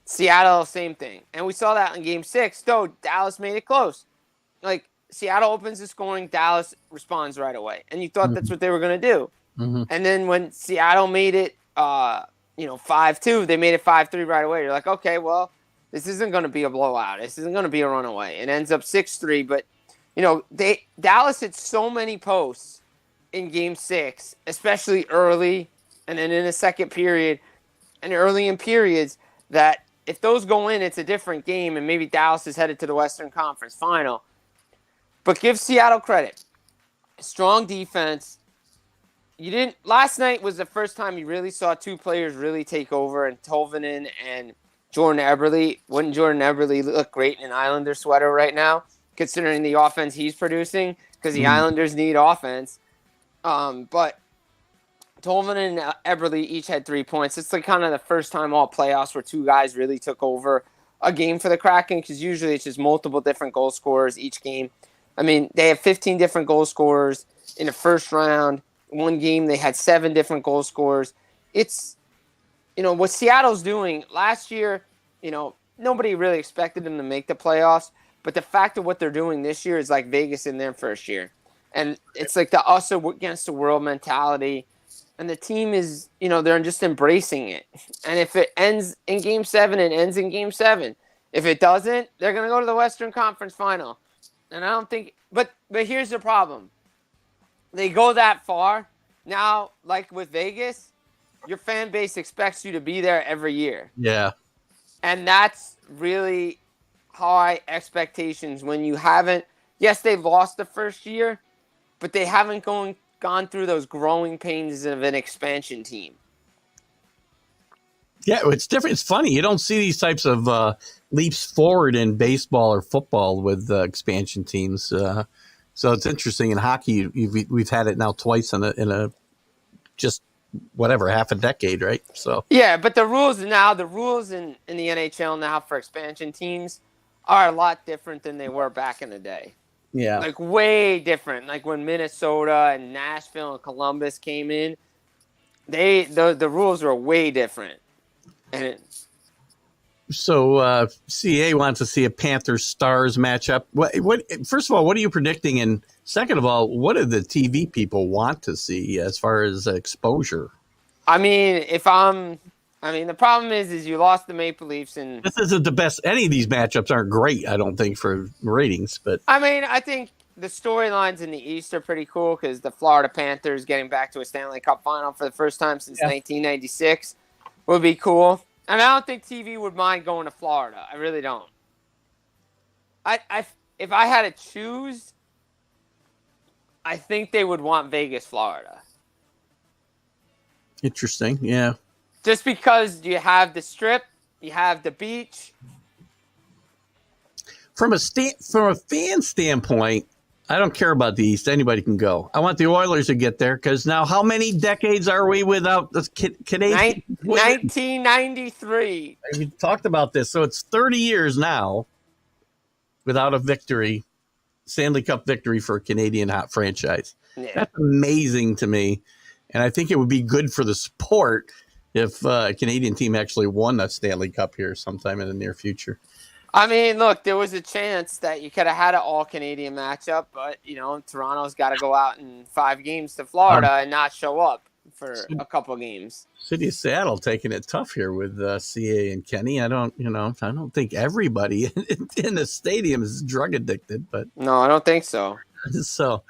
Seattle, same thing. And we saw that in Game 6, though Dallas made it close. Like, Seattle opens the scoring, Dallas responds right away. And you thought that's what they were going to do. Mm-hmm. And then when Seattle made it, 5-2, they made it 5-3 right away. You're like, okay, well, this isn't going to be a blowout. This isn't going to be a runaway. It ends up 6-3. But, Dallas hit so many posts in Game 6, especially early and then in the second period and early in periods that if those go in, it's a different game, and maybe Dallas is headed to the Western Conference Final. But give Seattle credit. Strong defense. Last night was the first time you really saw two players really take over, and Tolvanen and Jordan Eberle. Wouldn't Jordan Eberle look great in an Islander sweater right now, considering the offense he's producing? Because the Islanders need offense. But Tolvanen and Eberle each had 3 points. It's like kind of the first time all playoffs where two guys really took over a game for the Kraken, because usually it's just multiple different goal scorers each game. I mean, they have 15 different goal scorers in the first round. One game, they had 7 different goal scorers. It's, what Seattle's doing last year, nobody really expected them to make the playoffs. But the fact of what they're doing this year is like Vegas in their first year. And it's like the us against the world mentality. And the team is, they're just embracing it. And if it ends in Game 7, it ends in Game 7. If it doesn't, they're going to go to the Western Conference Final. And I don't think – but here's the problem. They go that far. Now, like with Vegas, your fan base expects you to be there every year. Yeah. And that's really high expectations when you haven't – yes, they lost the first year, but they haven't gone through those growing pains of an expansion team. Yeah, it's different. It's funny. You don't see these types of leaps forward in baseball or football with expansion teams. So it's interesting in hockey. We've had it now twice in a just whatever half a decade, right? So yeah, but the rules in the NHL now for expansion teams are a lot different than they were back in the day. Yeah, like way different. Like when Minnesota and Nashville and Columbus came in, the rules were way different. And so CA wants to see a Panthers Stars matchup. What? First of all, what are you predicting? And second of all, what do the TV people want to see as far as exposure? I mean, the problem is you lost the Maple Leafs, and this isn't the best. Any of these matchups aren't great, I don't think, for ratings. But I mean, I think the storylines in the East are pretty cool because the Florida Panthers getting back to a Stanley Cup final for the first time since 1996 would be cool. And I don't think TV would mind going to Florida. I really don't. If I had to choose, I think they would want Vegas, Florida. Interesting, yeah. Just because you have the Strip, you have the beach. From a fan standpoint, I don't care about the East. Anybody can go. I want the Oilers to get there because now how many decades are we without the Canadian? 1993. We talked about this. So it's 30 years now without a victory, Stanley Cup victory for a Canadian hot franchise. Yeah. That's amazing to me. And I think it would be good for the sport if a Canadian team actually won that Stanley Cup here sometime in the near future. I mean, look, there was a chance that you could have had an all-Canadian matchup, but, Toronto's got to go out in 5 games to Florida and not show up for a couple games. City of Seattle taking it tough here with CA and Kenny. I don't think everybody in the stadium is drug addicted, but no, I don't think so. So,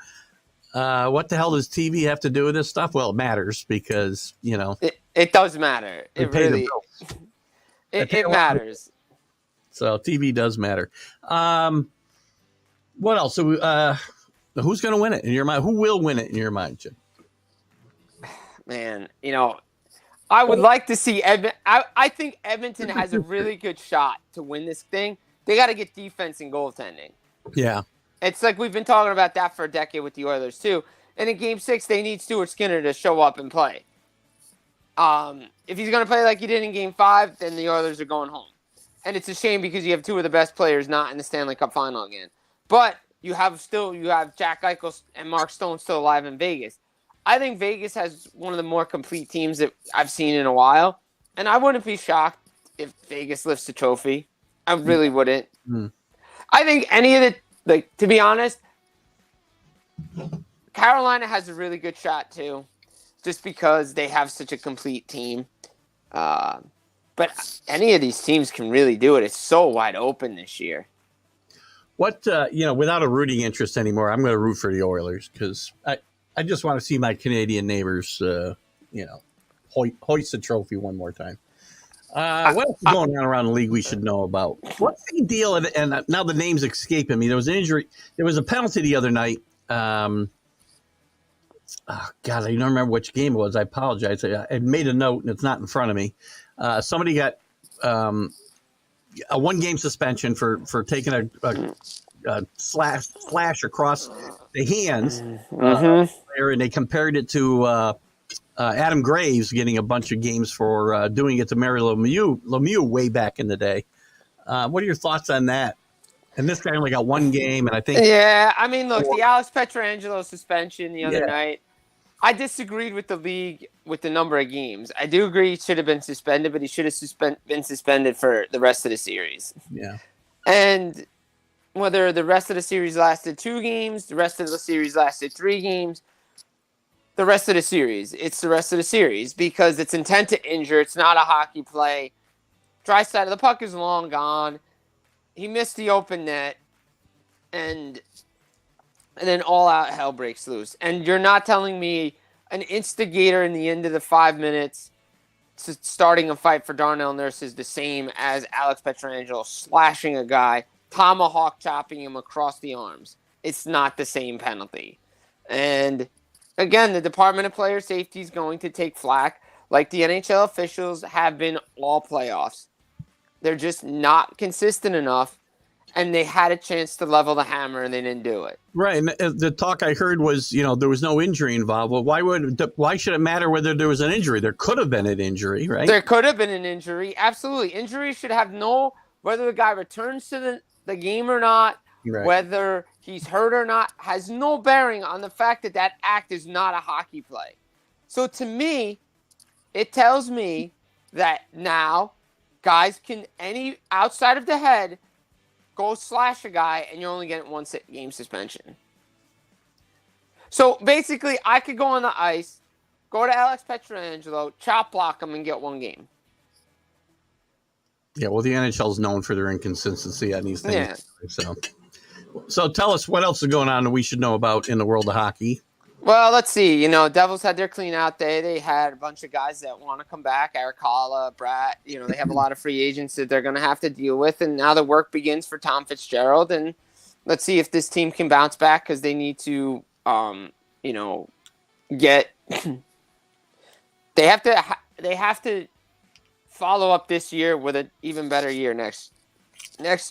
what the hell does TV have to do with this stuff? Well, it matters because it does matter. It really it matters. So TV does matter. What else? So, who's going to win it in your mind? Who will win it in your mind, Jim? Man, I would like to see Edmonton. I think Edmonton has a really good shot to win this thing. They got to get defense and goaltending. Yeah. It's like we've been talking about that for a decade with the Oilers, too. And in Game 6, they need Stuart Skinner to show up and play. If he's going to play like he did in Game 5, then the Oilers are going home. And it's a shame because you have 2 of the best players not in the Stanley Cup final again. But you have Jack Eichel and Mark Stone still alive in Vegas. I think Vegas has one of the more complete teams that I've seen in a while. And I wouldn't be shocked if Vegas lifts the trophy. I really wouldn't. Mm. I think any of the, to be honest, Carolina has a really good shot too, just because they have such a complete team. But any of these teams can really do it. It's so wide open this year. What, without a rooting interest anymore, I'm going to root for the Oilers because I just want to see my Canadian neighbors, hoist the trophy one more time. What else is going on around the league we should know about? What's the deal? And now the name's escaping me. There was an injury. There was a penalty the other night. God, I don't remember which game it was. I apologize. I made a note, and it's not in front of me. Somebody got a 1-game suspension for taking a slash across the hands, and they compared it to Adam Graves getting a bunch of games for doing it to Mary Lemieux way back in the day. What are your thoughts on that? And this guy only got 1 game, and I think the Alex Pietrangelo suspension the other night. I disagreed with the league with the number of games. I do agree he should have been suspended, but he should have been suspended for the rest of the series. Yeah. And whether the rest of the series lasted 2 games, the rest of the series lasted 3 games, the rest of the series, it's the rest of the series because it's intent to injure. It's not a hockey play. Dry side of the puck is long gone. He missed the open net, and then all out hell breaks loose. And you're not telling me an instigator in the end of the 5 minutes starting a fight for Darnell Nurse is the same as Alex Pietrangelo slashing a guy, tomahawk chopping him across the arms. It's not the same penalty. And again, the Department of Player Safety is going to take flack like the NHL officials have been all playoffs. They're just not consistent enough. And they had a chance to level the hammer, and they didn't do it. Right, and the talk I heard was, there was no injury involved. Well, why should it matter whether there was an injury? There could have been an injury, right? There could have been an injury, absolutely. Injury should have whether the guy returns to the game or not, whether he's hurt or not, has no bearing on the fact that act is not a hockey play. So to me, it tells me that now guys can, outside of the head, go slash a guy, and you're only getting 1-game suspension. So basically, I could go on the ice, go to Alex Pietrangelo, chop block him, and get 1 game. Yeah, well, the NHL is known for their inconsistency on these things. Yeah. So tell us what else is going on that we should know about in the world of hockey. Well, let's see. Devils had their clean-out day. They had a bunch of guys that want to come back. Eric Holla, Bratt. They have a lot of free agents that they're going to have to deal with. And now the work begins for Tom Fitzgerald. And let's see if this team can bounce back because they need to, get – they have to follow up this year with an even better year next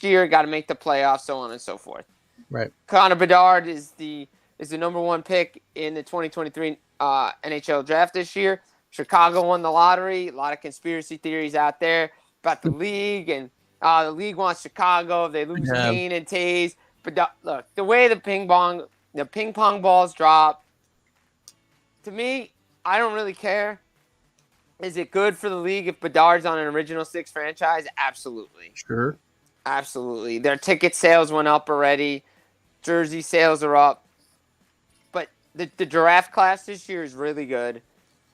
year. Got to make the playoffs, so on and so forth. Right. Connor Bedard is the number 1 pick in the 2023 NHL draft this year. Chicago won the lottery. A lot of conspiracy theories out there about the league, and the league wants Chicago if they lose Kane and Taves. But look, the way the ping pong balls drop, to me, I don't really care. Is it good for the league if Bedard's on an original six franchise? Absolutely. Sure. Absolutely. Their ticket sales went up already. Jersey sales are up. But the draft class this year is really good.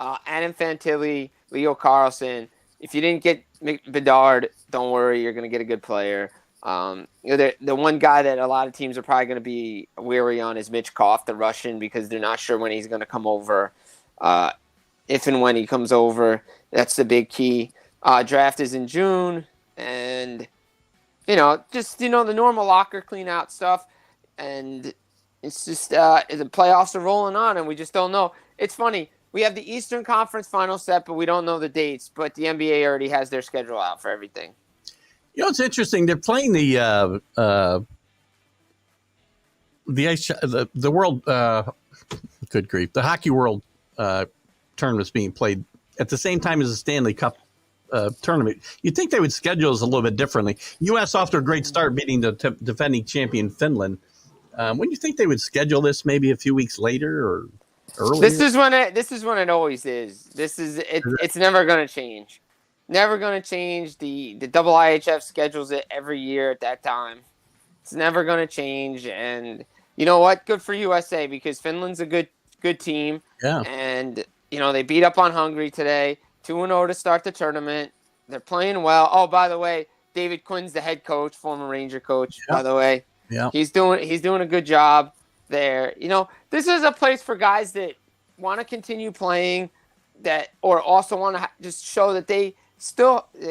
Adam Fantilli, Leo Carlson. If you didn't get Bedard, don't worry. You're going to get a good player. The one guy that a lot of teams are probably going to be weary on is Mitch Koff, the Russian, because they're not sure when he's going to come over. If and when he comes over, that's the big key. Draft is in June, and just the normal locker clean out stuff, and it's just the playoffs are rolling on, and we just don't know. It's funny. We have the Eastern Conference final set, but we don't know the dates. But the NBA already has their schedule out for everything. It's interesting. They're playing the world. Good grief! The Hockey World tournament's being played at the same time as the Stanley Cup tournament. You'd think they would schedule this a little bit differently. U.S. off to a great start, beating the defending champion Finland. When do you think they would schedule this? Maybe a few weeks later or earlier? This is when it always is. It's never going to change. Never going to change. The IIHF schedules it every year at that time. It's never going to change. And you know what? Good for USA, because Finland's a good team. Yeah. And they beat up on Hungary today, 2-0 to start the tournament. They're playing well. Oh, by the way, David Quinn's the head coach, former Ranger coach. Yeah. By the way, yeah, he's doing a good job there. This is a place for guys that want to continue playing, that or also want to just show that they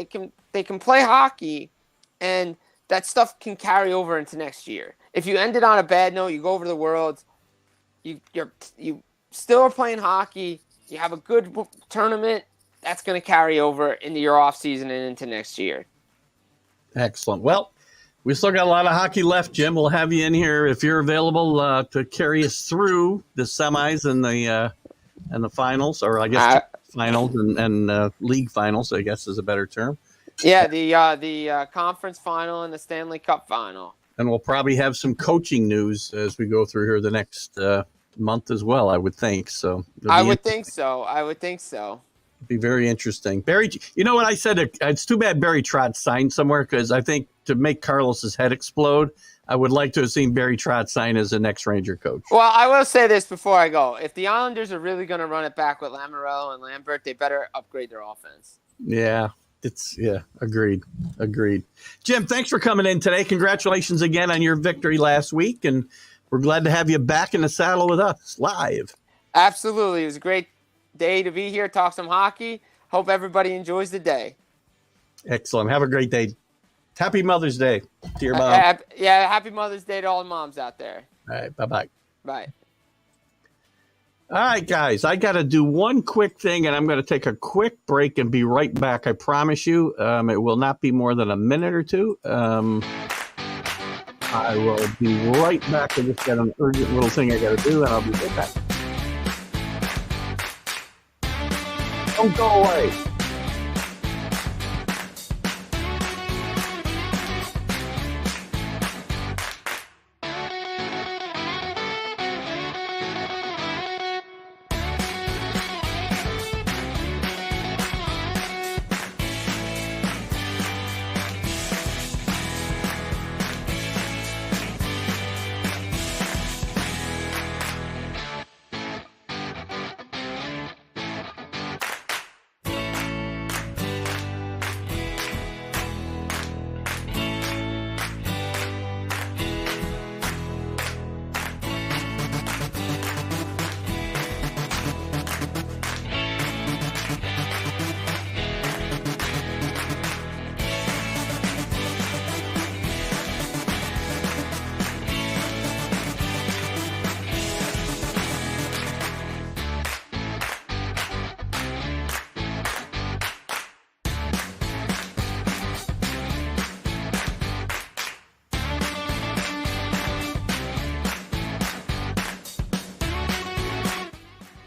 can play hockey, and that stuff can carry over into next year. If you ended on a bad note, you go over to the Worlds, you still are playing hockey, you have a good tournament, that's going to carry over into your off season and into next year. Excellent. Well, we still got a lot of hockey left, Jim. We'll have you in here if you're available to carry us through the semis and the finals, or I guess finals and league finals, I guess is a better term. Yeah, the conference final and the Stanley Cup final. And we'll probably have some coaching news as we go through here the next month as well, I would think. So I would think so. It'd be very interesting. Barry, you know what I said? It's too bad Barry Trotz signed somewhere, because I think to make Carlos's head explode, I would like to have seen Barry Trotz sign as the next Ranger coach. Well, I will say this before I go. If the Islanders are really going to run it back with Lamoriello and Lambert, they better upgrade their offense. Yeah, agreed. Jim, thanks for coming in today. Congratulations again on your victory last week, and we're glad to have you back in the saddle with us live. Absolutely. It was a great day to be here, talk some hockey. Hope everybody enjoys the day. Excellent. Have a great day. Happy Mother's Day to your mom. Happy Mother's Day to all the moms out there. All right, bye-bye. Bye. All right, guys, I got to do one quick thing, and I'm going to take a quick break and be right back. I promise you, it will not be more than a minute or two. I will be right back. I just got an urgent little thing I got to do, and I'll be right back. Don't go away.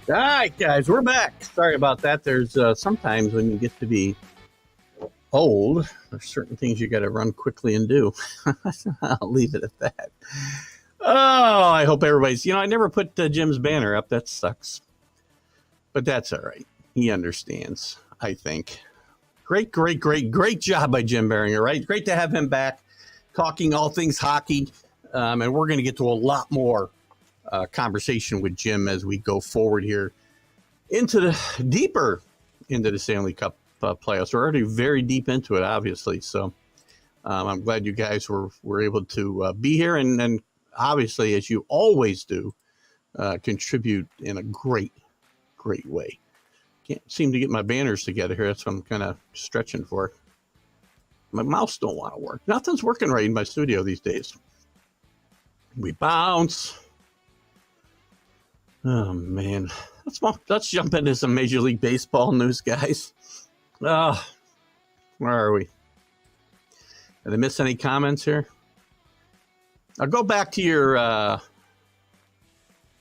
All right, guys, we're back. Sorry about that. There's sometimes when you get to be old, there's certain things you got to run quickly and do. I'll leave it at that. Oh, I hope everybody's, I never put Jim's banner up. That sucks. But that's all right. He understands. I think. Great job by Jim Biringer, right? Great to have him back talking all things hockey. And we're going to get to a lot more conversation with Jim as we go forward here deeper into the Stanley Cup playoffs. We're already very deep into it, obviously. So I'm glad you guys were able to be here and obviously, as you always do, contribute in a great way. Can't seem to get my banners together here. That's what I'm kind of stretching for. My mouse don't want to work. Nothing's working right in my studio these days. We bounce. Oh, man. Let's jump into some Major League Baseball news, guys. Where are we? Did I miss any comments here? I'll go back to your...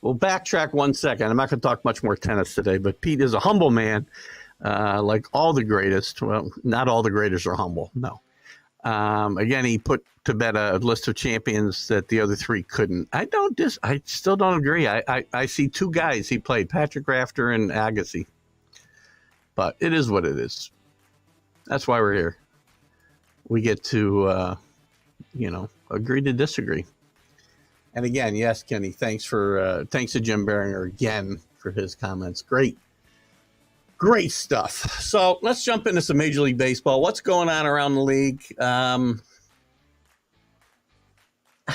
We'll backtrack 1 second. I'm not going to talk much more tennis today, but Pete is a humble man, like all the greatest. Well, not all the greatest are humble, no. Again, he put to bed a list of champions that the other three couldn't. I still don't agree. I see two guys he played, Patrick Rafter and Agassi. But it is what it is. That's why we're here. We get to, agree to disagree. And again, yes, Kenny, thanks to Jim Biringer again for his comments. Great stuff. So let's jump into some Major League Baseball. What's going on around the league? I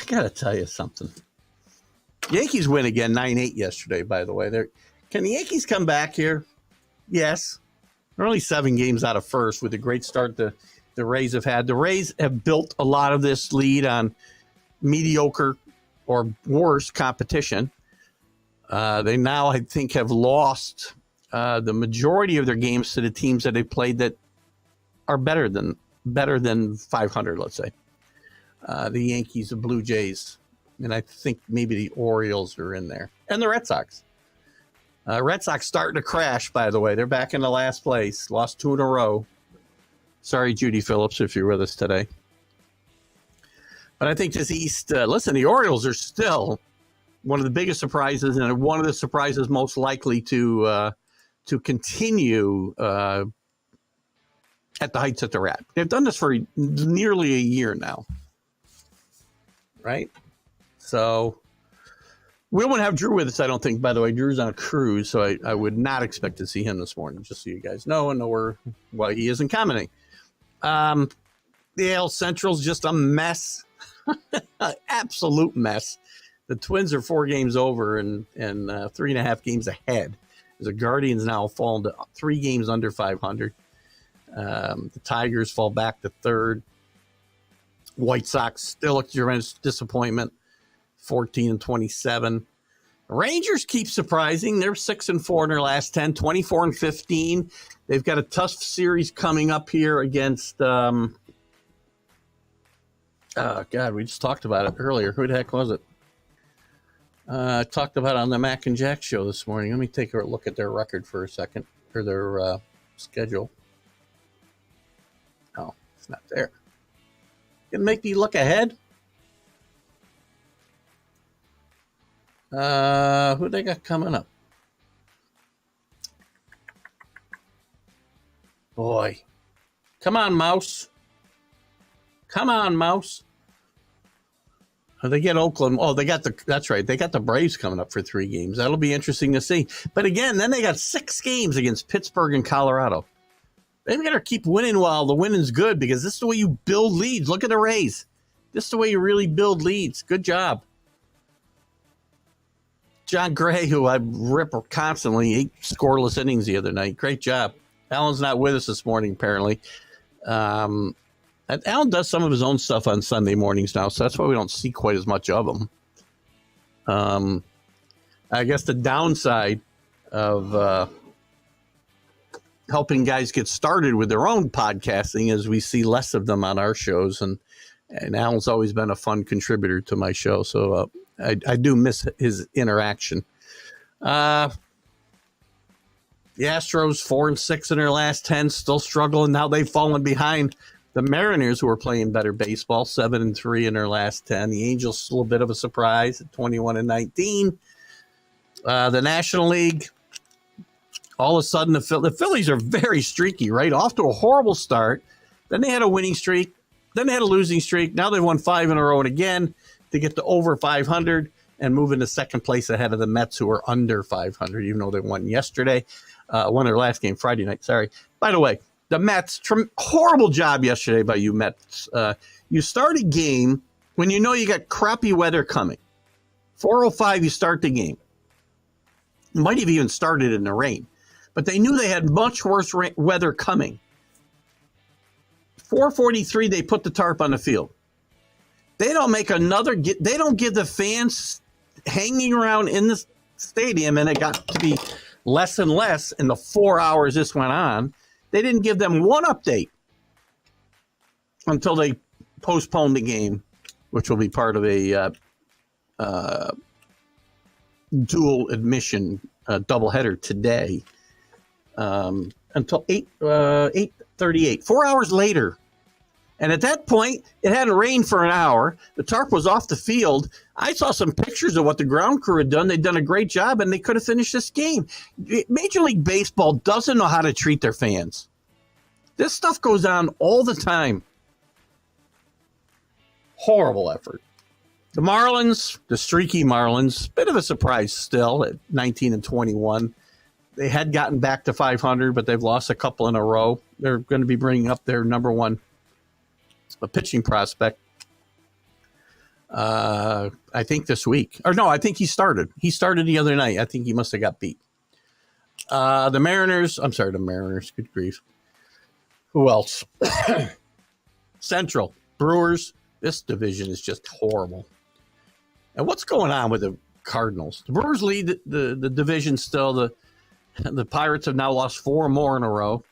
got to tell you something. Yankees win again, 9-8 yesterday, by the way. Can the Yankees come back here? Yes. They're only 7 games out of first with a great start the Rays have had. The Rays have built a lot of this lead on mediocre or worse competition. They now, I think, have lost the majority of their games to the teams that they played that are better than 500, let's say. The Yankees, the Blue Jays, and I think maybe the Orioles are in there. And the Red Sox. Red Sox starting to crash, by the way. They're back in the last place. Lost 2 in a row. Sorry, Judy Phillips, if you're with us today. But I think this East, listen, the Orioles are still one of the biggest surprises and one of the surprises most likely to continue at the heights that they're at. They've done this for nearly a year now, right? So we won't have Drew with us, I don't think, by the way. Drew's on a cruise, so I would not expect to see him this morning, just so you guys know and know why he isn't commenting. The AL Central's just a mess. Absolute mess. The Twins are 4 games over and 3.5 games ahead. The Guardians now fallen to 3 games under 500. The Tigers fall back to 3rd. White Sox still a tremendous disappointment, 14-27. Rangers keep surprising. They're 6-4 in their last 10, 24-15. They've got a tough series coming up here against. God, we just talked about it earlier. Who the heck was it? Talked about it on the Mac and Jack show this morning. Let me take a look at their record for a second, or their schedule. Oh, it's not there. Gonna make me look ahead. Who they got coming up? Boy. Come on, mouse. Come on, mouse. They get Oakland. Oh, that's right. They got the Braves coming up for 3 games. That'll be interesting to see. But again, then they got 6 games against Pittsburgh and Colorado. They got to keep winning while the winning's good, because this is the way you build leads. Look at the Rays. This is the way you really build leads. Good job. John Gray, who I rip constantly, 8 scoreless innings the other night. Great job. Alan's not with us this morning, apparently. Alan does some of his own stuff on Sunday mornings now, so that's why we don't see quite as much of him. I guess the downside of helping guys get started with their own podcasting is we see less of them on our shows, and Alan's always been a fun contributor to my show, so I do miss his interaction. The Astros 4-6 in their last 10, still struggling. Now they've fallen behind the Mariners, who are playing better baseball, 7-3 in their last 10. The Angels still a bit of a surprise at 21-19. The National League, all of a sudden the Phillies are very streaky, right? Off to a horrible start. Then they had a winning streak. Then they had a losing streak. Now they've won 5 in a row and again to get to over 500 and move into second place ahead of the Mets, who are under 500, even though they won yesterday. Won their last game Friday night. Sorry. By the way, the Mets, horrible job yesterday by you Mets. You start a game when you know you got crappy weather coming. 4:05, you start the game. You might have even started in the rain. But they knew they had much worse weather coming. 4:43, they put the tarp on the field. They don't make they don't give the fans hanging around in the stadium, and it got to be less and less in the 4 hours this went on. They didn't give them one update until they postponed the game, which will be part of a dual admission doubleheader today, until 8:38, 4 hours later. And at that point, it hadn't rained for an hour. The tarp was off the field. I saw some pictures of what the ground crew had done. They'd done a great job, and they could have finished this game. Major League Baseball doesn't know how to treat their fans. This stuff goes on all the time. Horrible effort. The Marlins, the streaky Marlins, bit of a surprise still at 19-21. They had gotten back to 500, but they've lost a couple in a row. They're going to be bringing up their number one pitching prospect, I think this week. Or no, I think he started. He started the other night. I think he must have got beat. The Mariners. Good grief. Who else? Central. Brewers. This division is just horrible. And what's going on with the Cardinals? The Brewers lead the division still. The Pirates have now lost 4 more in a row.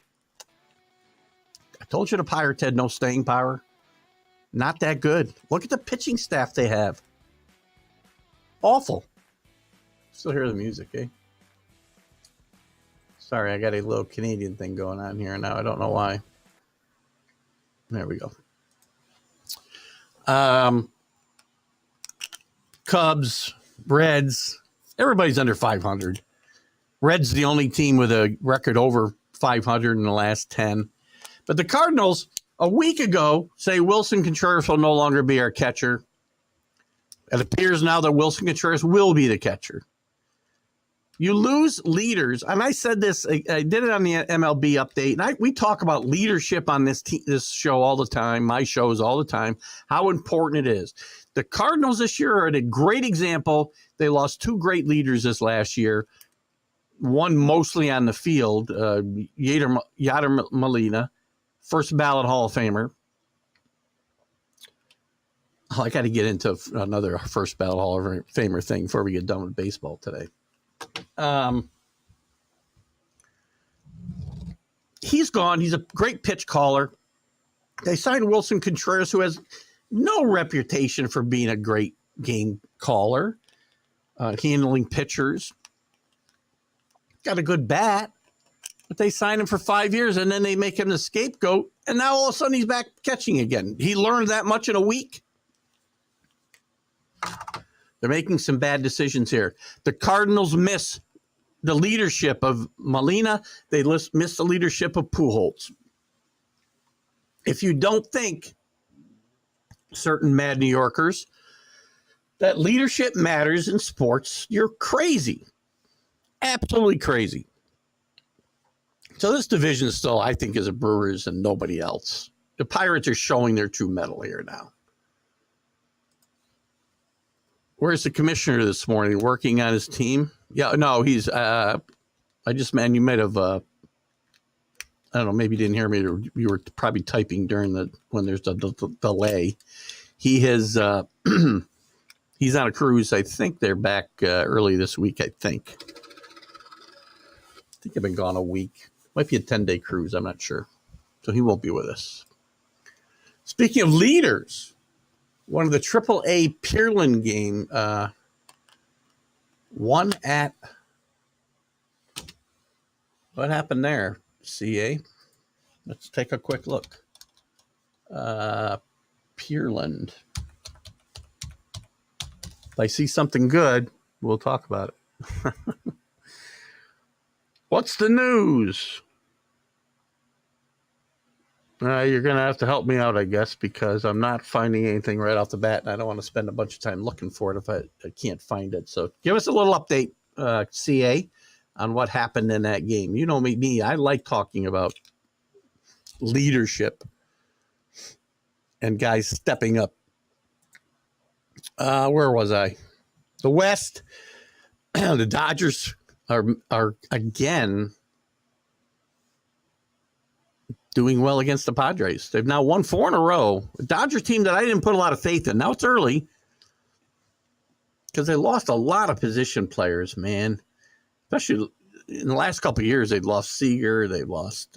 I told you the Pirates had no staying power. Not that good. Look at the pitching staff they have. Awful. Still hear the music, eh? Sorry, I got a little Canadian thing going on here now. I don't know why. There we go. Cubs, Reds, everybody's under 500. Reds the only team with a record over 500 in the last 10. But the Cardinals, a week ago, say Wilson Contreras will no longer be our catcher. It appears now that Wilson Contreras will be the catcher. You lose leaders, and I said this, I did it on the MLB update, and we talk about leadership on this show all the time, my shows all the time, how important it is. The Cardinals this year are a great example. They lost 2 great leaders this last year, one mostly on the field, Yadier Molina, first ballot Hall of Famer. Oh, I got to get into another first ballot Hall of Famer thing before we get done with baseball today. He's gone. He's a great pitch caller. They signed Wilson Contreras, who has no reputation for being a great game caller, handling pitchers. Got a good bat. But they sign him for 5 years, and then they make him the scapegoat, and now all of a sudden he's back catching again. He learned that much in a week. They're making some bad decisions here. The Cardinals miss the leadership of Molina. They miss the leadership of Pujols. If you don't think, certain mad New Yorkers, that leadership matters in sports, you're crazy. Absolutely crazy. So this division still, I think, is a Brewers and nobody else. The Pirates are showing their true mettle here now. Where's the commissioner this morning? Working on his team? Yeah, no, he's, you might have, I don't know, maybe you didn't hear me. You were probably typing during when there's the delay. He has, he's on a cruise. I think they're back early this week, I think. I've been gone a week. Might be a 10-day cruise. I'm not sure. So he won't be with us. Speaking of leaders, one of the AAA Pearland game, one at, what happened there, CA? Let's take a quick look. Pearland. If I see something good, we'll talk about it. What's the news? You're going to have to help me out, I guess, because I'm not finding anything right off the bat, and I don't want to spend a bunch of time looking for it if I can't find it. So give us a little update, CA, on what happened in that game. You know me, I like talking about leadership and guys stepping up. Where was I? The West, the Dodgers are again doing well against the Padres. They've now won 4 in a row. The Dodgers team that I didn't put a lot of faith in. Now it's early because they lost a lot of position players, man. Especially in the last couple of years, they've lost Seager. They've lost,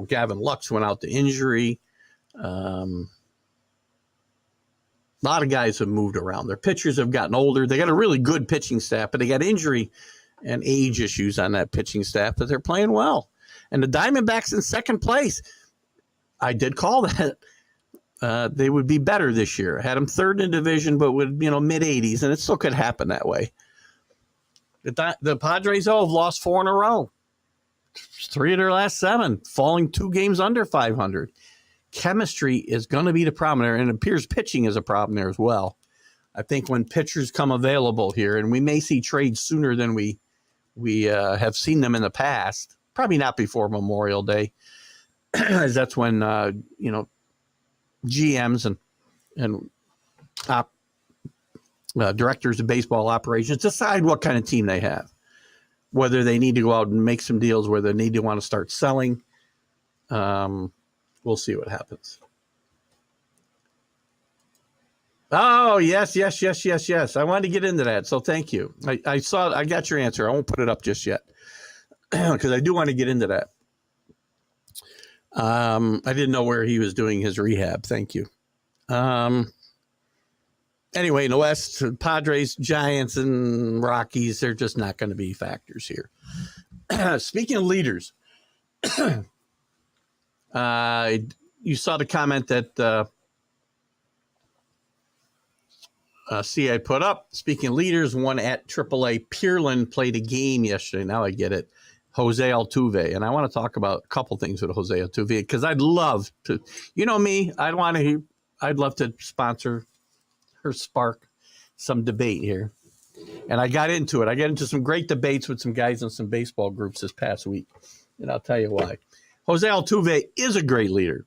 Gavin Lux went out to injury. A lot of guys have moved around. Their pitchers have gotten older. They got a really good pitching staff, but they got injury and age issues on that pitching staff, but they're playing well. And the Diamondbacks in second place. I did call that. They would be better this year. Had them third in division, but with mid-80s, and it still could happen that way. The Padres, have lost 4 in a row. 3 of their last 7, falling 2 games under 500. Chemistry is going to be the problem there, and it appears pitching is a problem there as well. I think when pitchers come available here, and we may see trades sooner than we have seen them in the past, probably not before Memorial Day, as that's when GMs and directors of baseball operations decide what kind of team they have, whether they need to go out and make some deals, whether they need to want to start selling. We'll see what happens. Oh, yes. I wanted to get into that, so thank you. I got your answer. I won't put it up just yet because I do want to get into that. I didn't know where he was doing his rehab. Thank you. Anyway, in the West, Padres, Giants, and Rockies, they're just not going to be factors here. Speaking of leaders, you saw the comment that CI put up. Speaking of leaders, one at AAA, Pearland played a game yesterday. Now I get it. Jose Altuve. And I want to talk about a couple things with Jose Altuve because I'd love to, me, I'd love to sponsor or spark some debate here. And I got into it. I got into some great debates with some guys in some baseball groups this past week. And I'll tell you why. Jose Altuve is a great leader.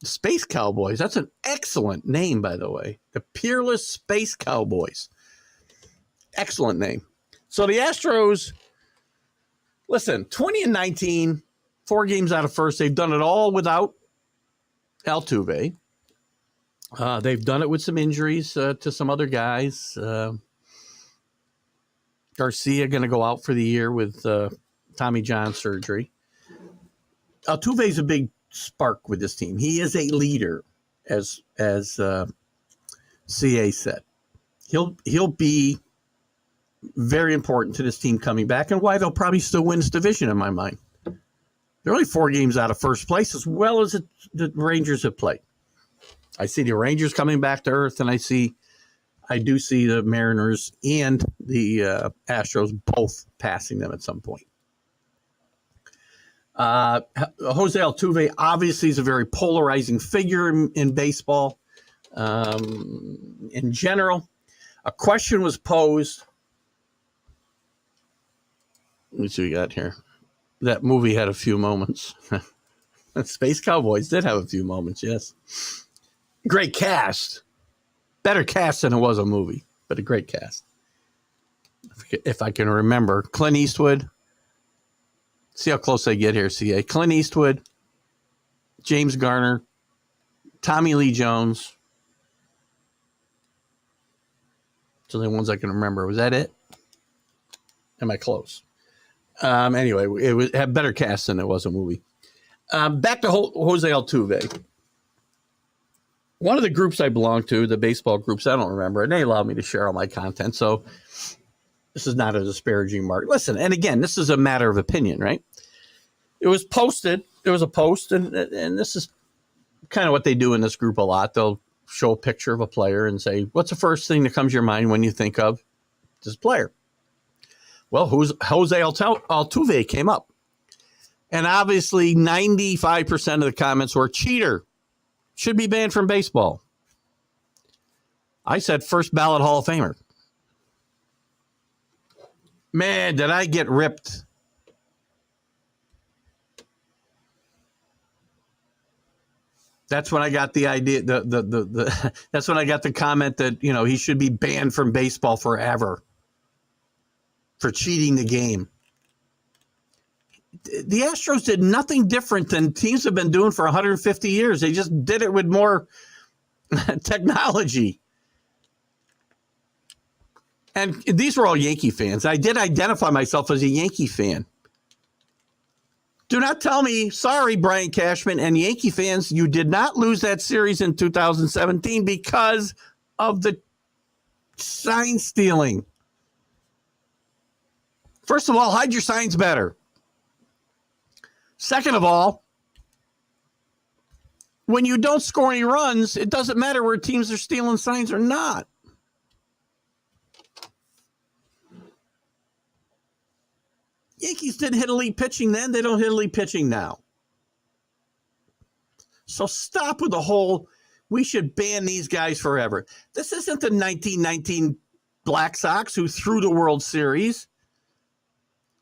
Space Cowboys. That's an excellent name, by the way. The Peerless Space Cowboys. Excellent name. So the Astros, listen, 20-19, 4 games out of first. They've done it all without Altuve. They've done it with some injuries to some other guys. Garcia going to go out for the year with Tommy John surgery. Altuve's a big spark with this team. He is a leader, as CA said. He'll be very important to this team coming back, and why they'll probably still win this division in my mind. They're only 4 games out of first place, as well as the Rangers have played. I see the Rangers coming back to earth, and I do see the Mariners and the Astros both passing them at some point. Jose Altuve obviously is a very polarizing figure in baseball. In general, a question was posed. Let me see what we got here. That movie had a few moments. Space Cowboys did have a few moments, yes. Great cast. Better cast than it was a movie, but a great cast. If I can remember. Clint Eastwood. See how close I get here, CA. Clint Eastwood, James Garner, Tommy Lee Jones. So the ones I can remember. Was that it? Am I close? Anyway, it had better cast than it was a movie. Back to Jose Altuve. One of the groups I belong to, the baseball groups, I don't remember, and they allow me to share all my content. So this is not a disparaging mark. Listen, and again, this is a matter of opinion, right? It was posted. There was a post, and this is kind of what they do in this group a lot. They'll show a picture of a player and say, what's the first thing that comes to your mind when you think of this player? Well, Jose Altuve came up. And obviously 95% of the comments were cheater. Should be banned from baseball. I said first ballot Hall of Famer. Man, did I get ripped. That's when I got the idea. That's when I got the comment that, he should be banned from baseball forever for cheating the game. The Astros did nothing different than teams have been doing for 150 years. They just did it with more technology. And these were all Yankee fans. I did identify myself as a Yankee fan. Do not tell me, sorry, Brian Cashman and Yankee fans, you did not lose that series in 2017 because of the sign stealing. First of all, hide your signs better. Second of all, when you don't score any runs, it doesn't matter where teams are stealing signs or not. Yankees didn't hit elite pitching then. They don't hit elite pitching now. So stop with the whole, we should ban these guys forever. This isn't the 1919 Black Sox who threw the World Series.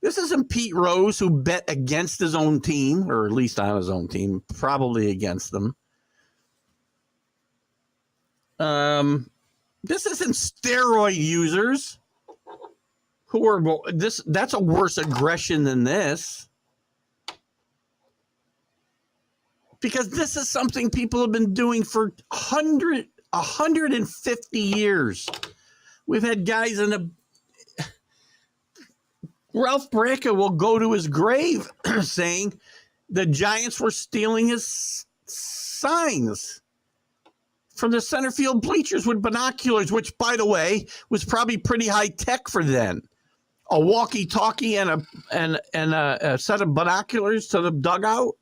This isn't Pete Rose who bet against his own team, or at least on his own team, probably against them. This isn't steroid users who are this. That's a worse aggression than this, because this is something people have been doing for 150 years. We've had guys in the. Ralph Bracca will go to his grave saying the Giants were stealing his signs from the center field bleachers with binoculars, which, by the way, was probably pretty high tech for then. A walkie-talkie and a set of binoculars to the dugout.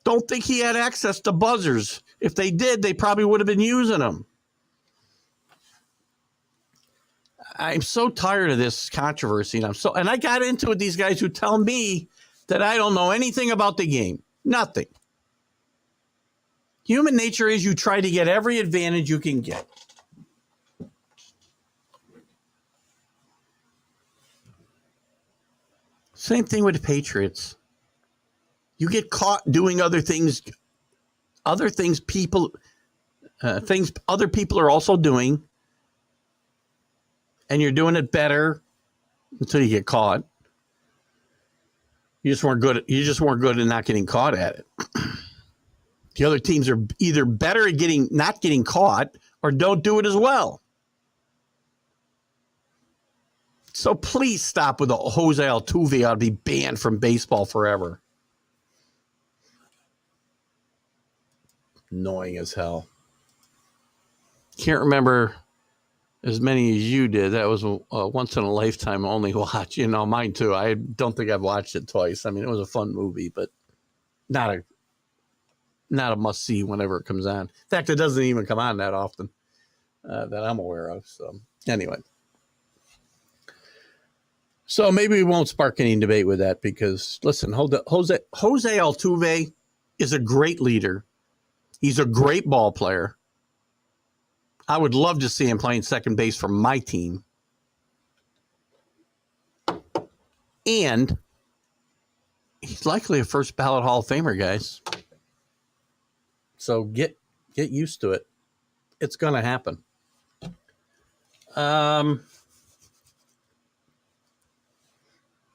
Don't think he had access to buzzers. If they did, they probably would have been using them. I'm so tired of this controversy, and I got into it with these guys who tell me that I don't know anything about the game. Nothing. Human nature is you try to get every advantage you can get. Same thing with the Patriots. You get caught doing things other people are also doing, and you're doing it better until you get caught. You just weren't good at not getting caught at it. The other teams are either better at not getting caught or don't do it as well. So please stop with the Jose Altuve ought to be banned from baseball forever. Annoying as hell. Can't remember as many as you did. That was a once in a lifetime only watch. Mine too. I don't think I've watched it twice. I mean, it was a fun movie, but not a must see whenever it comes on. In fact, it doesn't even come on that often that I'm aware of. So anyway. So maybe we won't spark any debate with that because, listen, Jose Altuve is a great leader. He's a great ball player. I would love to see him playing second base for my team. And he's likely a first ballot Hall of Famer, guys. So get used to it. It's going to happen.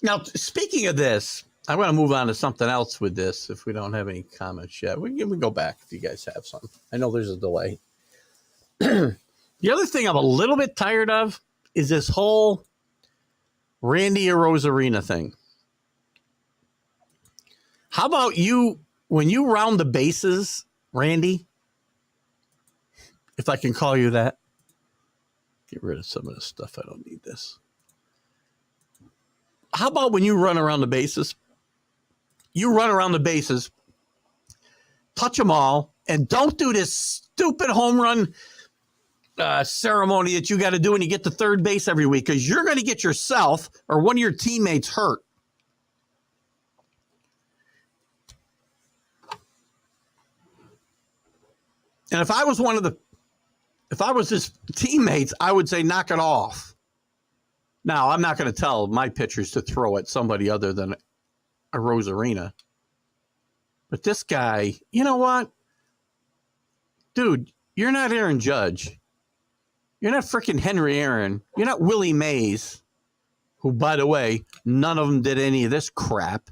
Now, speaking of this, I want to move on to something else with this if we don't have any comments yet. We can go back if you guys have some. I know there's a delay. The other thing I'm a little bit tired of is this whole Randy Arozarena thing. How about you, when you round the bases, Randy, if I can call you that, get rid of some of this stuff. I don't need this. How about when you run around the bases, touch them all, and don't do this stupid home run ceremony that you got to do when you get to third base every week, because you're going to get yourself or one of your teammates hurt. And if I was his teammates, I would say knock it off. Now, I'm not going to tell my pitchers to throw at somebody other than a Rosarina. But this guy, you know what? Dude, you're not Aaron Judge. You're not freaking Henry Aaron. You're not Willie Mays, who, by the way, none of them did any of this crap.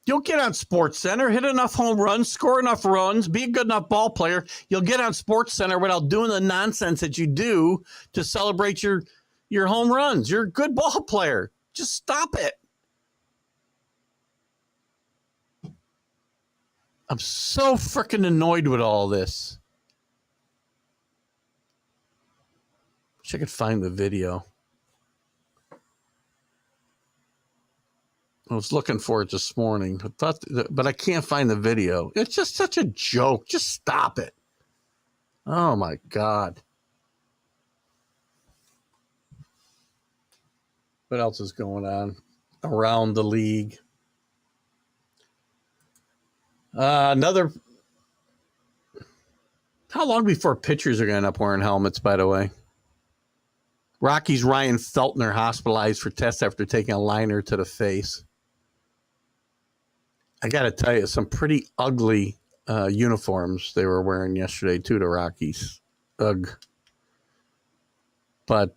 You'll get on Sports Center, hit enough home runs, score enough runs, be a good enough ball player. You'll get on Sports Center without doing the nonsense that you do to celebrate your home runs. You're a good ball player. Just stop it. I'm so freaking annoyed with all this. Wish I could find the video. I was looking for it this morning, but I can't find the video. It's just such a joke. Just stop it. Oh, my God. What else is going on around the league? How long before pitchers are going to end up wearing helmets, by the way? Rockies' Ryan Feltner hospitalized for tests after taking a liner to the face. I got to tell you, some pretty ugly uniforms they were wearing yesterday, too, the Rockies. Ugh. But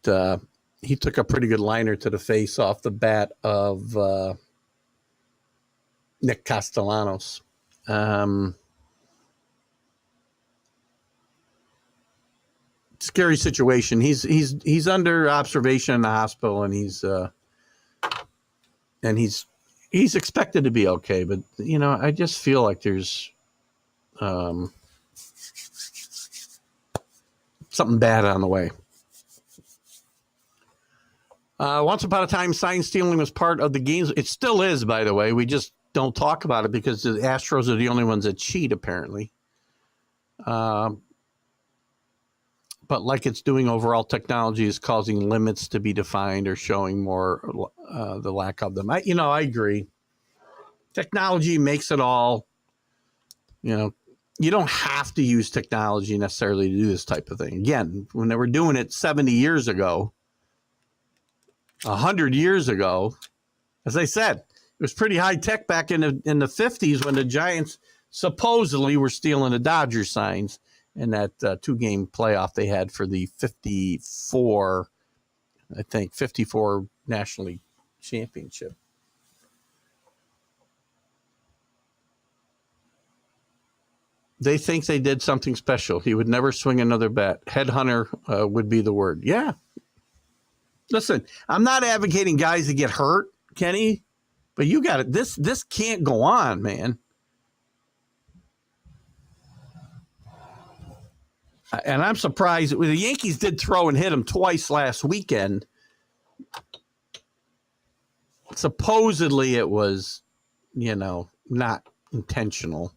he took a pretty good liner to the face off the bat of Nick Castellanos. Scary situation. He's under observation in the hospital, and he's expected to be okay. But I just feel like there's something bad on the way. Once upon a time, sign stealing was part of the games. It still is, by the way. We just don't talk about it because the Astros are the only ones that cheat, apparently. But like it's doing, overall technology is causing limits to be defined or showing more the lack of them. I agree. Technology makes it all, you don't have to use technology necessarily to do this type of thing. Again, when they were doing it 70 years ago, 100 years ago, as I said, it was pretty high tech back in the 50s when the Giants supposedly were stealing the Dodgers signs in that 2-game playoff they had for the 54 National League Championship. They think they did something special. He would never swing another bat. Headhunter would be the word. Yeah. Listen, I'm not advocating guys to get hurt, Kenny, but you got it. This can't go on, man. And I'm surprised. The Yankees did throw and hit him twice last weekend. Supposedly it was, not intentional.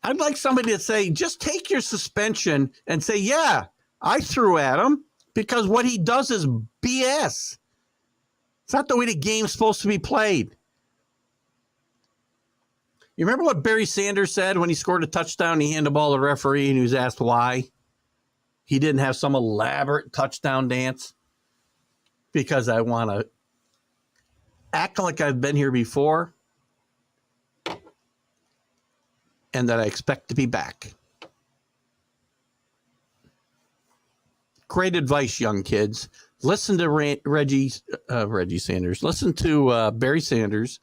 I'd like somebody to say, just take your suspension and say, yeah, I threw at him because what he does is BS. It's not the way the game's supposed to be played. You remember what Barry Sanders said when he scored a touchdown? He handed the ball to the referee and he was asked why. He didn't have some elaborate touchdown dance. Because I want to act like I've been here before and that I expect to be back. Great advice, young kids. Listen to Reggie Sanders. Listen to Barry Sanders.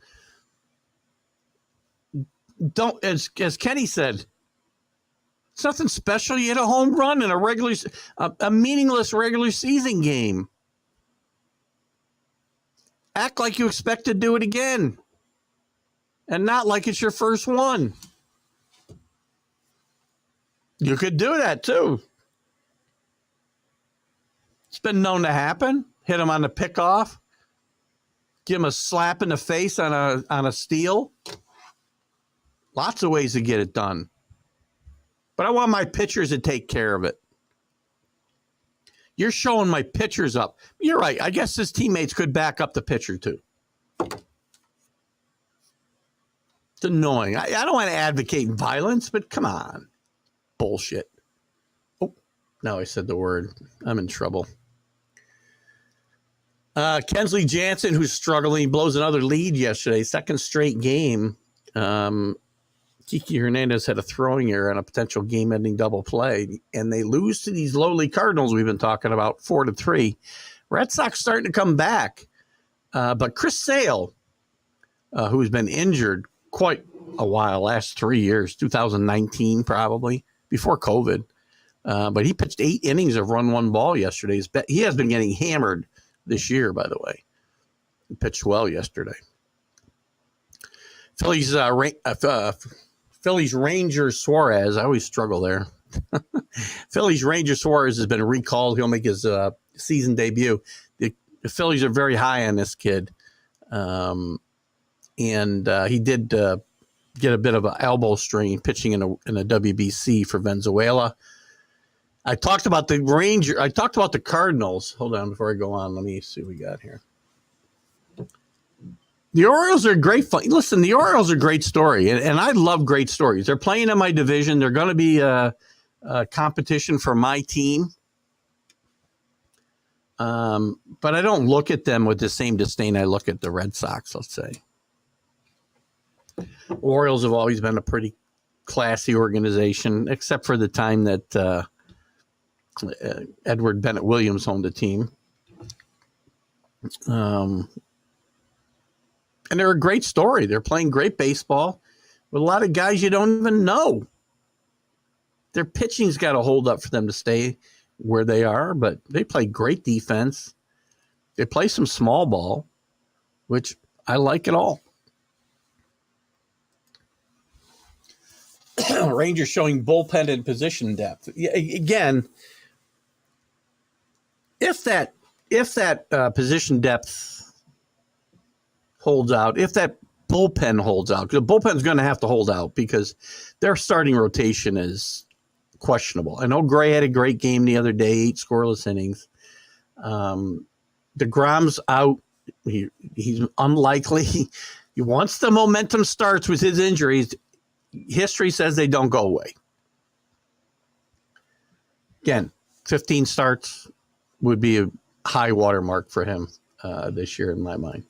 Don't, as Kenny said, it's nothing special. You hit a home run in a meaningless regular season game. Act like you expect to do it again, and not like it's your first one. You could do that too. It's been known to happen. Hit him on the pickoff. Give him a slap in the face on a steal. Lots of ways to get it done. But I want my pitchers to take care of it. You're showing my pitchers up. You're right. I guess his teammates could back up the pitcher, too. It's annoying. I don't want to advocate violence, but come on. Bullshit. Oh, now I said the word. I'm in trouble. Kensley Jansen, who's struggling, blows another lead yesterday. Second straight game. Kiki Hernandez had a throwing error on a potential game-ending double play, and they lose to these lowly Cardinals we've been talking about, 4-3. Red Sox starting to come back. But Chris Sale, who's been injured quite a while, last 3 years, 2019 probably, before COVID. But he pitched 8 innings of run one ball yesterday. He has been getting hammered this year, by the way. He pitched well yesterday. Phillies Ranger Suarez. I always struggle there. Phillies Ranger Suarez has been recalled. He'll make his season debut. The Phillies are very high on this kid. And he did get a bit of an elbow strain pitching in a WBC for Venezuela. I talked about the Cardinals. Hold on before I go on. Let me see what we got here. The Orioles are great fun. Listen, the Orioles are a great story, and I love great stories. They're playing in my division. They're going to be a competition for my team. But I don't look at them with the same disdain I look at the Red Sox, let's say. Orioles have always been a pretty classy organization, except for the time that Edward Bennett Williams owned the team. And they're a great story. They're playing great baseball with a lot of guys you don't even know. Their pitching's got to hold up for them to stay where they are, but they play great defense. They play some small ball, which I like it all. Rangers showing bullpen and position depth. Again, if that position depth holds out, if that bullpen holds out, because the bullpen's going to have to hold out because their starting rotation is questionable. I know Gray had a great game the other day, 8 scoreless innings. DeGrom's out. He's unlikely. Once the momentum starts with his injuries, history says they don't go away. Again, 15 starts would be a high water mark for him this year in my mind.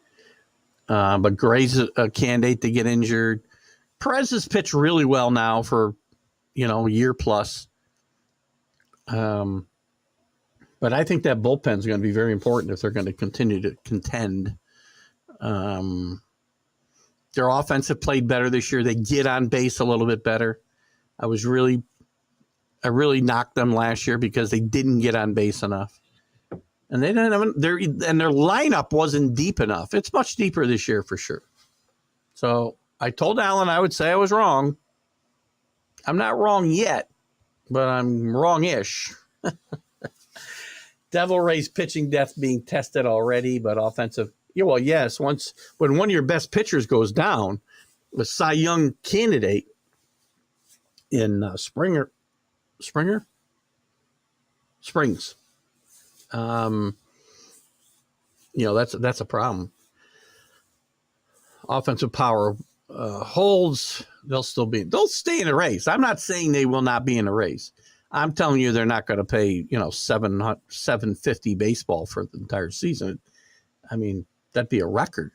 But Gray's a candidate to get injured. Perez has pitched really well now for, a year plus. But I think that bullpen is going to be very important if they're going to continue to contend. Their offense have played better this year. They get on base a little bit better. I really knocked them last year because they didn't get on base enough. And they didn't have their lineup wasn't deep enough. It's much deeper this year for sure. So I told Alan I would say I was wrong. I'm not wrong yet, but I'm wrong-ish. Devil Rays pitching depth being tested already, but offensive. Yeah, well, yes. When one of your best pitchers goes down, the Cy Young candidate in Springs. That's a problem. Offensive power holds. They'll stay in a race. I'm not saying they will not be in a race. I'm telling you they're not going to pay, $750 baseball for the entire season. I mean, that'd be a record.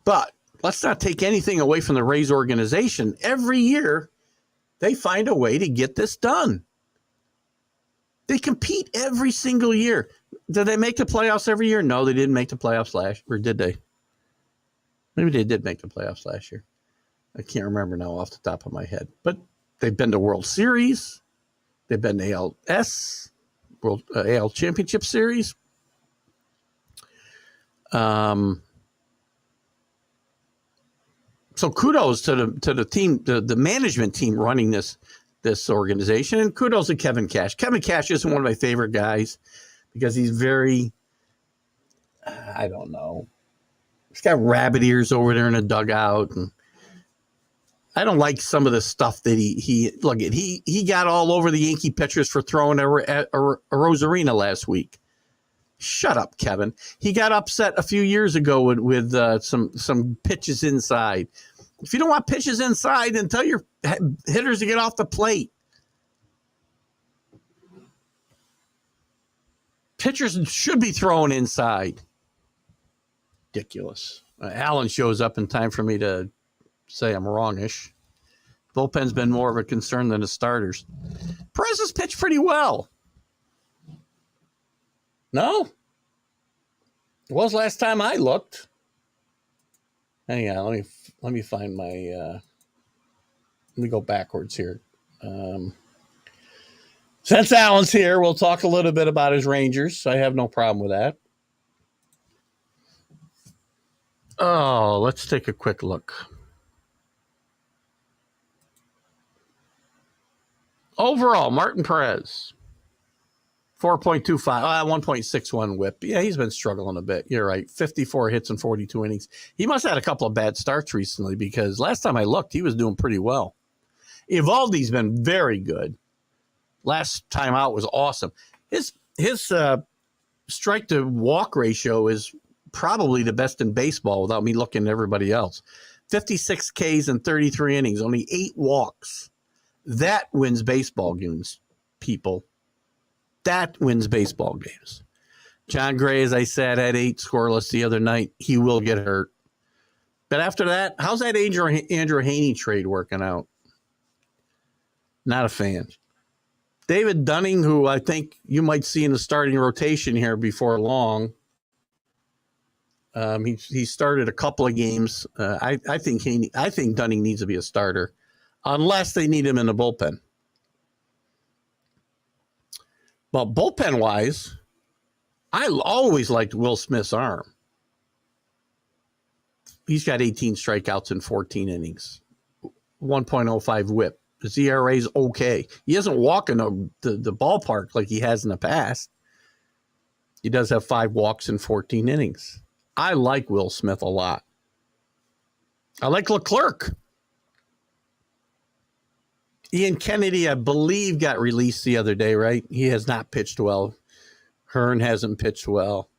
But let's not take anything away from the Rays organization. Every year, they find a way to get this done. They compete every single year. Did they make the playoffs every year? No, they didn't make the playoffs last year. Or did they? Maybe they did make the playoffs last year. I can't remember now off the top of my head. But they've been to World Series. They've been to ALS, AL Championship Series. So kudos to the team, the management team running this organization, and kudos to Kevin Cash. Kevin Cash isn't one of my favorite guys because he's very, I don't know. He's got rabbit ears over there in the dugout, and I don't like some of the stuff that he look at. He got all over the Yankee pitchers for throwing a Rosarina last week. Shut up, Kevin. He got upset a few years ago with some pitches inside. If you don't want pitches inside, then tell your hitters to get off the plate. Pitchers should be throwing inside. Ridiculous. Allen shows up in time for me to say I'm wrongish. Bullpen's been more of a concern than the starters. Perez has pitched pretty well. No? It was last time I looked. Hang on, let me find my let me go backwards here. Since Allen's here, we'll talk a little bit about his Rangers. I have no problem with that. Oh, let's take a quick look. Overall, Martin Perez, 4.25, 1.61 whip. Yeah, he's been struggling a bit. You're right. 54 hits in 42 innings. He must have had a couple of bad starts recently because last time I looked, he was doing pretty well. Evaldi's been very good. Last time out was awesome. His strike to walk ratio is probably the best in baseball without me looking at everybody else. 56 Ks in 33 innings, only 8 walks. That wins baseball games, people. That wins baseball games. John Gray, as I said, had 8 scoreless the other night. He will get hurt. But after that, how's that Andrew Haney trade working out? Not a fan. David Dunning, who I think you might see in the starting rotation here before long. He started a couple of games. I think Dunning needs to be a starter, unless they need him in the bullpen. But bullpen-wise, I always liked Will Smith's arm. He's got 18 strikeouts in 14 innings, 1.05 whip. His ERA is okay. He doesn't walk in the ballpark like he has in the past. He does have 5 walks in 14 innings. I like Will Smith a lot. I like Leclerc. Ian Kennedy, I believe, got released the other day, right? He has not pitched well. Hearn hasn't pitched well.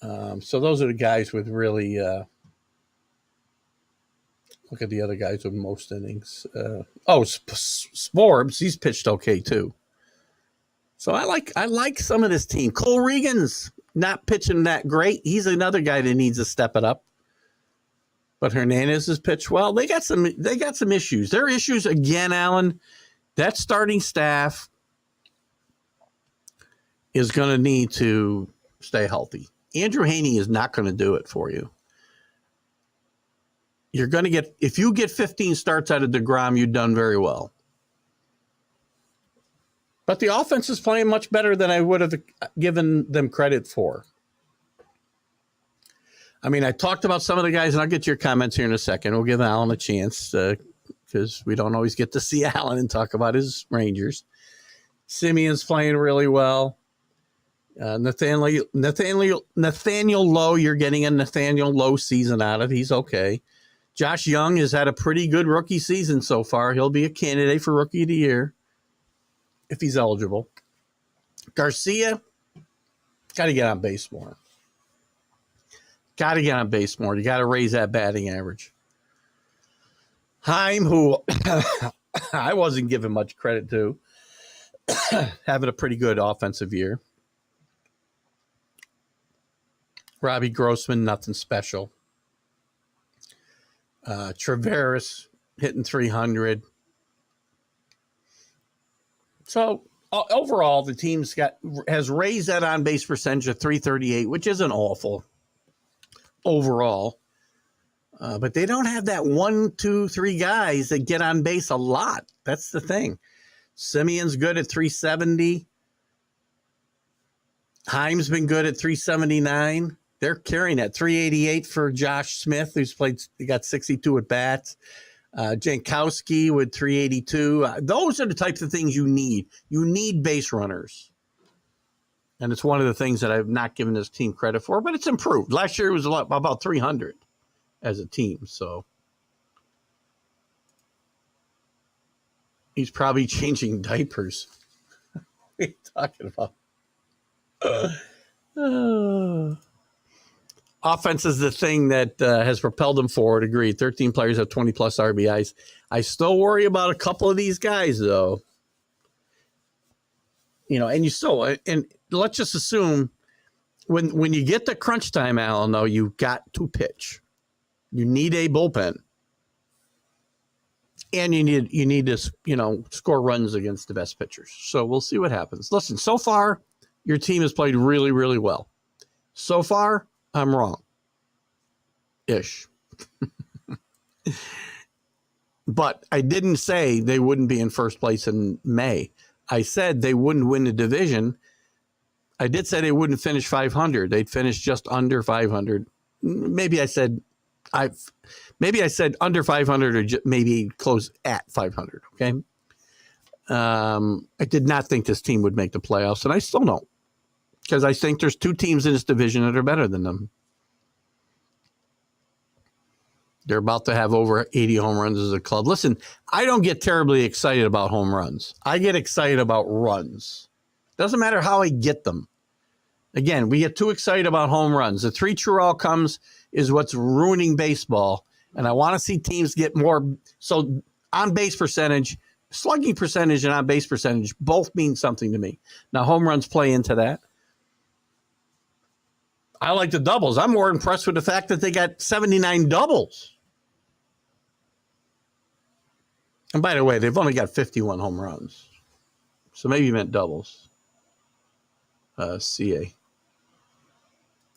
So those are the guys with really look at the other guys with most innings. Sporbs, he's pitched okay too. So I like some of this team. Cole Regan's not pitching that great. He's another guy that needs to step it up. But Hernandez has pitched well. They got some issues. Their issues again, Alan. That starting staff is going to need to stay healthy. Andrew Haney is not going to do it for you. You're going to get, if you get 15 starts out of DeGrom, you've done very well. But the offense is playing much better than I would have given them credit for. I mean, I talked about some of the guys, and I'll get your comments here in a second. We'll give Alan a chance because we don't always get to see Alan and talk about his Rangers. Simeon's playing really well. Nathaniel Lowe, you're getting a Nathaniel Lowe season out of. He's okay. Josh Young has had a pretty good rookie season so far. He'll be a candidate for Rookie of the Year if he's eligible. Garcia, got to get on base more. You got to raise that batting average. Heim, who I wasn't giving much credit to, having a pretty good offensive year. Robbie Grossman, nothing special. Traveris hitting 300. So overall, the team's has raised that on base percentage of 338, which isn't awful overall. But they don't have that 1, 2, 3 guys that get on base a lot. That's the thing. Simeon's good at 370. Heim's been good at 379. They're carrying that 388 for Josh Smith, who's he got 62 at bats. Jankowski with 382. Those are the types of things you need. You need base runners. And it's one of the things that I've not given this team credit for, but it's improved. Last year it was about 300 as a team. So He's probably changing diapers. What are you talking about? Offense is the thing that has propelled them forward. Agreed. 13 players have 20 plus RBIs. I still worry about a couple of these guys, though. And and let's just assume when you get the crunch time, Alan, though, you got to pitch. You need a bullpen. And you need to, score runs against the best pitchers. So we'll see what happens. Listen, so far, your team has played really, really well. So far, I'm wrong. Ish. But I didn't say they wouldn't be in first place in May. I said they wouldn't win the division. I did say they wouldn't finish 500. They'd finish just under 500. Maybe I said under 500 or maybe close at 500. Okay. I did not think this team would make the playoffs, and I still don't, because I think there's two teams in this division that are better than them. They're about to have over 80 home runs as a club. Listen, I don't get terribly excited about home runs. I get excited about runs. Doesn't matter how I get them. Again, we get too excited about home runs. The 3 true outcomes is what's ruining baseball. And I want to see teams get more. So on base percentage, slugging percentage and on base percentage both mean something to me. Now, home runs play into that. I like the doubles. I'm more impressed with the fact that they got 79 doubles. And by the way, they've only got 51 home runs. So maybe you meant doubles. CA.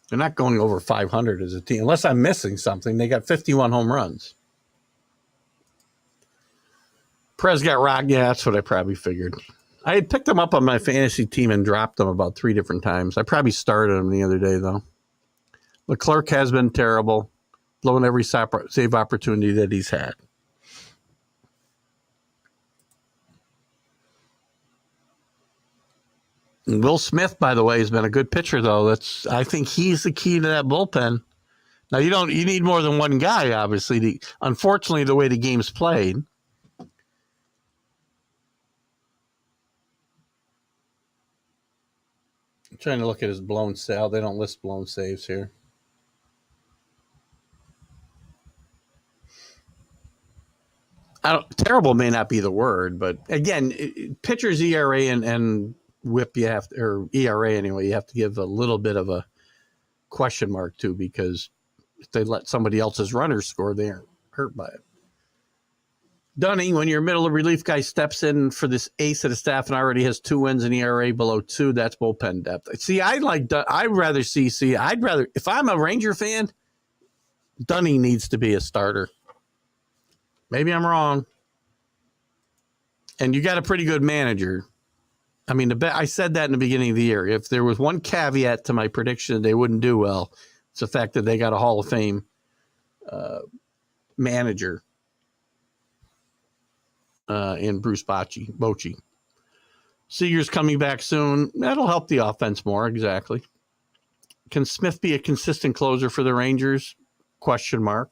They're not going over 500 as a team. Unless I'm missing something, they got 51 home runs. Perez got rocked. Yeah, that's what I probably figured. I had picked them up on my fantasy team and dropped them about 3 different times. I probably started them the other day, though. Leclerc has been terrible, blowing every save opportunity that he's had. And Will Smith, by the way, has been a good pitcher, though. I think he's the key to that bullpen. Now, you need more than one guy, obviously. Unfortunately, the way the game's played. I'm trying to look at his blown save. They don't list blown saves here. Terrible may not be the word, but again, pitcher's ERA and WHIP or ERA anyway, you have to give a little bit of a question mark to, because if they let somebody else's runners score, they aren't hurt by it. Dunning, when your middle of relief guy steps in for this ace of the staff and already has 2 wins and ERA below 2, that's bullpen depth. See, if I'm a Ranger fan, Dunning needs to be a starter. Maybe I'm wrong. And you got a pretty good manager. I mean, I said that in the beginning of the year. If there was one caveat to my prediction they wouldn't do well, it's the fact that they got a Hall of Fame manager in Bruce Bochy. Seager's coming back soon. That'll help the offense more, exactly. Can Smith be a consistent closer for the Rangers? Question mark.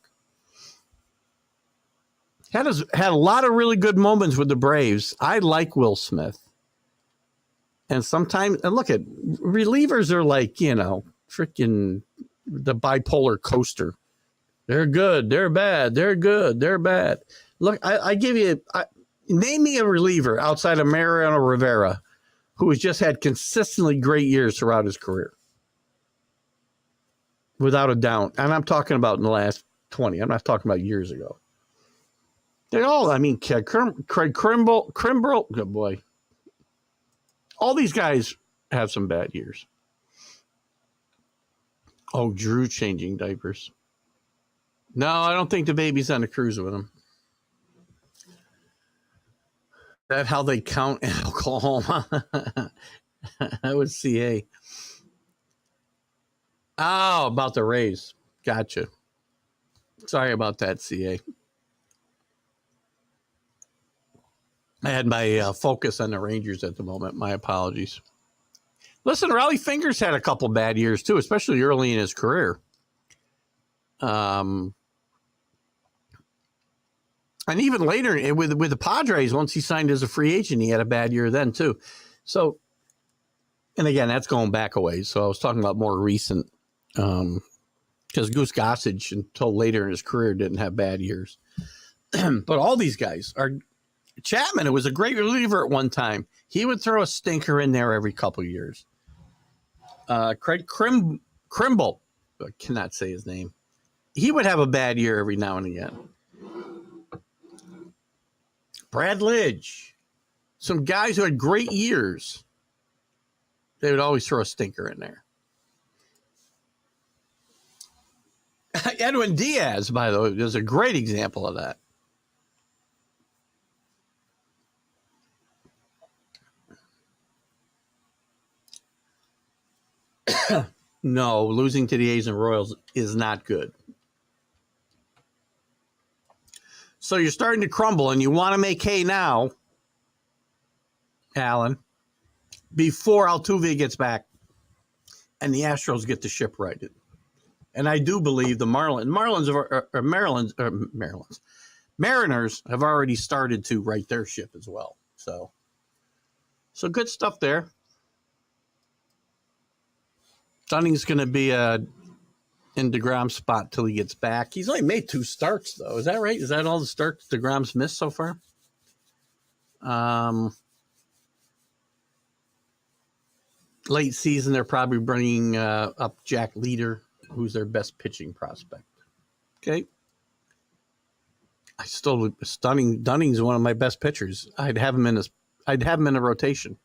Had a lot of really good moments with the Braves. I like Will Smith. And sometimes, and look at, relievers are like, freaking the bipolar coaster. They're good, they're bad, they're good, they're bad. Look, I give you, name me a reliever outside of Mariano Rivera who has just had consistently great years throughout his career. Without a doubt. And I'm talking about in the last 20. I'm not talking about years ago. They all, Craig Kimbrel, good boy. All these guys have some bad years. Oh, Drew changing diapers. No, I don't think the baby's on a cruise with him. That how they count in Oklahoma? That was CA. Oh, about the Rays. Gotcha. Sorry about that, CA. I had my focus on the Rangers at the moment. My apologies. Listen, Raleigh Fingers had a couple bad years too, especially early in his career. And even later with the Padres, once he signed as a free agent, he had a bad year then too. So, and again, that's going back a ways. So I was talking about more recent, because Goose Gossage until later in his career didn't have bad years. But all these guys are Chapman, who was a great reliever at one time. He would throw a stinker in there every couple of years. Craig Krimble, I cannot say his name. He would have a bad year every now and again. Brad Lidge, some guys who had great years, they would always throw a stinker in there. Edwin Diaz, by the way, is a great example of that. No, losing to the A's and Royals is not good. So you're starting to crumble, and you want to make hay now, Alan, before Altuve gets back and the Astros get the ship righted. And I do believe the Mariners have already started to right their ship as well. So good stuff there. Dunning's going to be in DeGrom's spot till he gets back. He's only made 2 starts, though. Is that right? Is that all the starts DeGrom's missed so far? Late season, they're probably bringing up Jack Leader, who's their best pitching prospect. Okay. Dunning's one of my best pitchers. I'd have him in a rotation.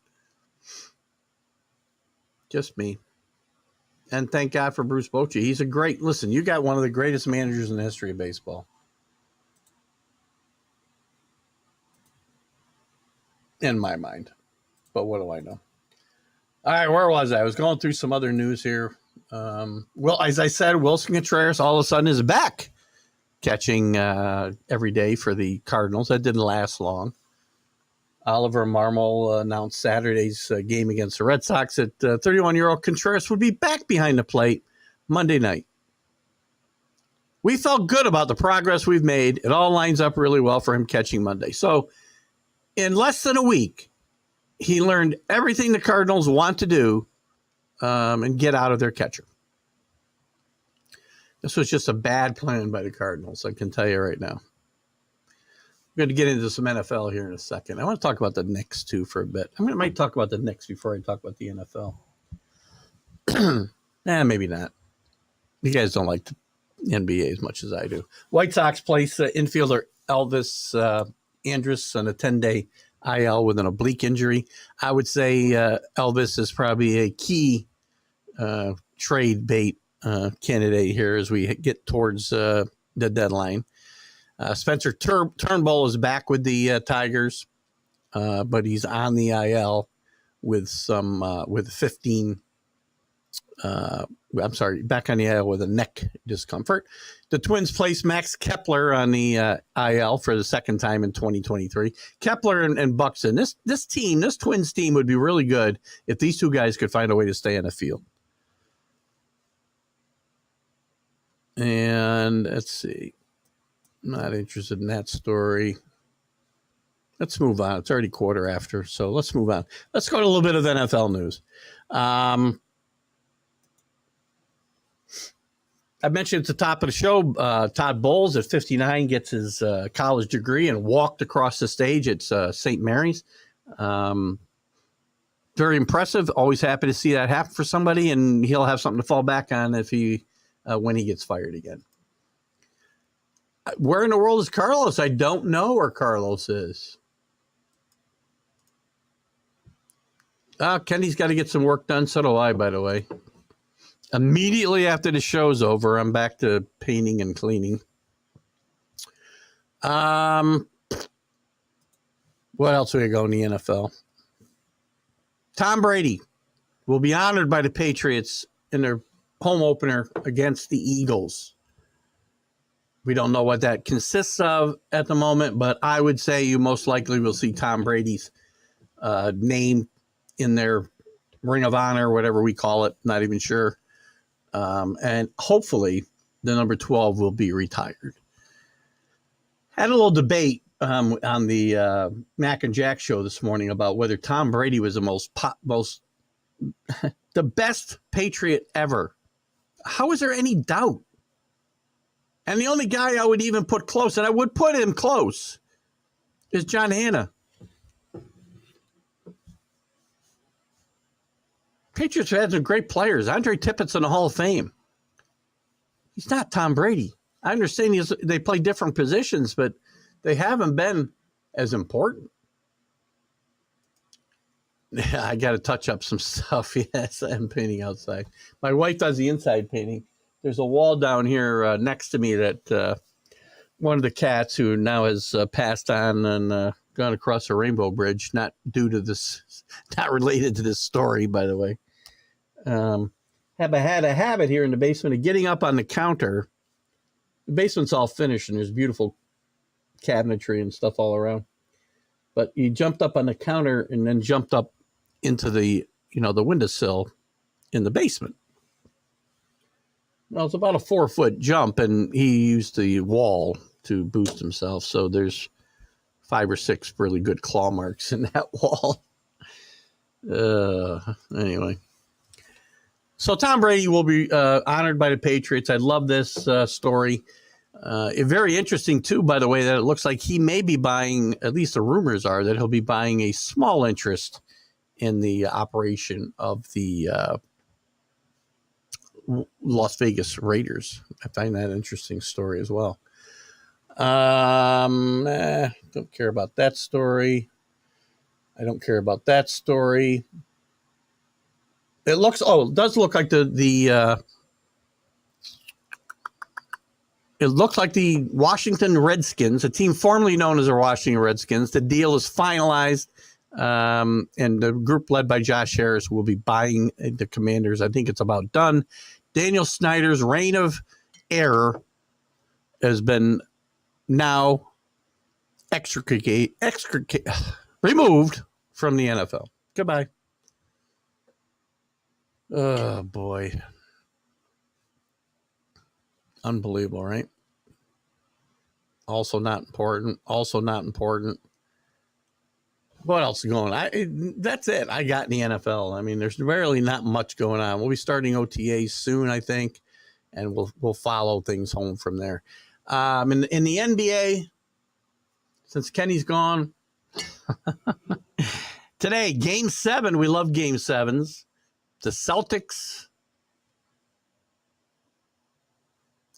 Just me. And thank God for Bruce Bochy. He's listen, you got one of the greatest managers in the history of baseball. In my mind. But what do I know? All right, where was I? I was going through some other news here. Well, as I said, Wilson Contreras all of a sudden is back catching every day for the Cardinals. That didn't last long. Oliver Marmol announced Saturday's game against the Red Sox that 31-year-old Contreras would be back behind the plate Monday night. We felt good about the progress we've made. It all lines up really well for him catching Monday. So in less than a week, he learned everything the Cardinals want to do and get out of their catcher. This was just a bad plan by the Cardinals, I can tell you right now. We're going to get into some NFL here in a second. I want to talk about the Knicks, too, for a bit. I might talk about the Knicks before I talk about the NFL. Maybe not. You guys don't like the NBA as much as I do. White Sox place infielder Elvis Andrus on a 10-day IL with an oblique injury. I would say Elvis is probably a key trade bait candidate here as we get towards the deadline. Spencer Turnbull is back with the Tigers, but he's on the IL with with 15. Back on the IL with a neck discomfort. The Twins placed Max Kepler on the IL for the second time in 2023. Kepler and Buxton. This Twins team would be really good if these two guys could find a way to stay on the field. And let's see. Not interested in that story. Let's move on. It's already quarter after, so let's move on. Let's go to a little bit of NFL news. I mentioned at the top of the show, Todd Bowles at 59 gets his college degree and walked across the stage at St. Mary's. Very impressive. Always happy to see that happen for somebody, and he'll have something to fall back on when he gets fired again. Where in the world is Carlos? I don't know where Carlos is. Kenny's got to get some work done. So do I, by the way. Immediately after the show's over, I'm back to painting and cleaning. What else we go in the NFL? Tom Brady will be honored by the Patriots in their home opener against the Eagles. We don't know what that consists of at the moment, but I would say you most likely will see Tom Brady's name in their Ring of Honor, whatever we call it. Not even sure. And hopefully the number 12 will be retired. Had a little debate on the Mac and Jack show this morning about whether Tom Brady was the the best Patriot ever. How is there any doubt? And the only guy I would even put close, and I would put him close, is John Hanna. Patriots have had some great players. Andre Tippett's in the Hall of Fame. He's not Tom Brady. I understand they play different positions, but they haven't been as important. Yeah, I got to touch up some stuff. Yes, I'm painting outside. My wife does the inside painting. There's a wall down here next to me that one of the cats who now has passed on and gone across a rainbow bridge, not due to this, not related to this story, by the way. Had a habit here in the basement of getting up on the counter. The basement's all finished and there's beautiful cabinetry and stuff all around. But he jumped up on the counter and then jumped up into the windowsill in the basement. Well, it's about a 4-foot jump, and he used the wall to boost himself. So there's 5 or 6 really good claw marks in that wall. Anyway. So Tom Brady will be honored by the Patriots. I love this story. Very interesting, too, by the way, that it looks like he may be buying, at least the rumors are, that he'll be buying a small interest in the operation of the Las Vegas Raiders. I find that an interesting story as well. Don't care about that story. I don't care about that story. It does look like it looks like the Washington Redskins, a team formerly known as the Washington Redskins. The deal is finalized, and the group led by Josh Harris will be buying the Commanders. I think it's about done. Daniel Snyder's reign of error has been now removed from the NFL. Goodbye. Oh, boy. Unbelievable, right? Also not important. What else is going on? That's it. I got in the NFL. I mean, there's really not much going on. We'll be starting OTAs soon, I think, and we'll follow things home from there. In the NBA, since Kenny's gone, today, Game 7. We love Game 7s. The Celtics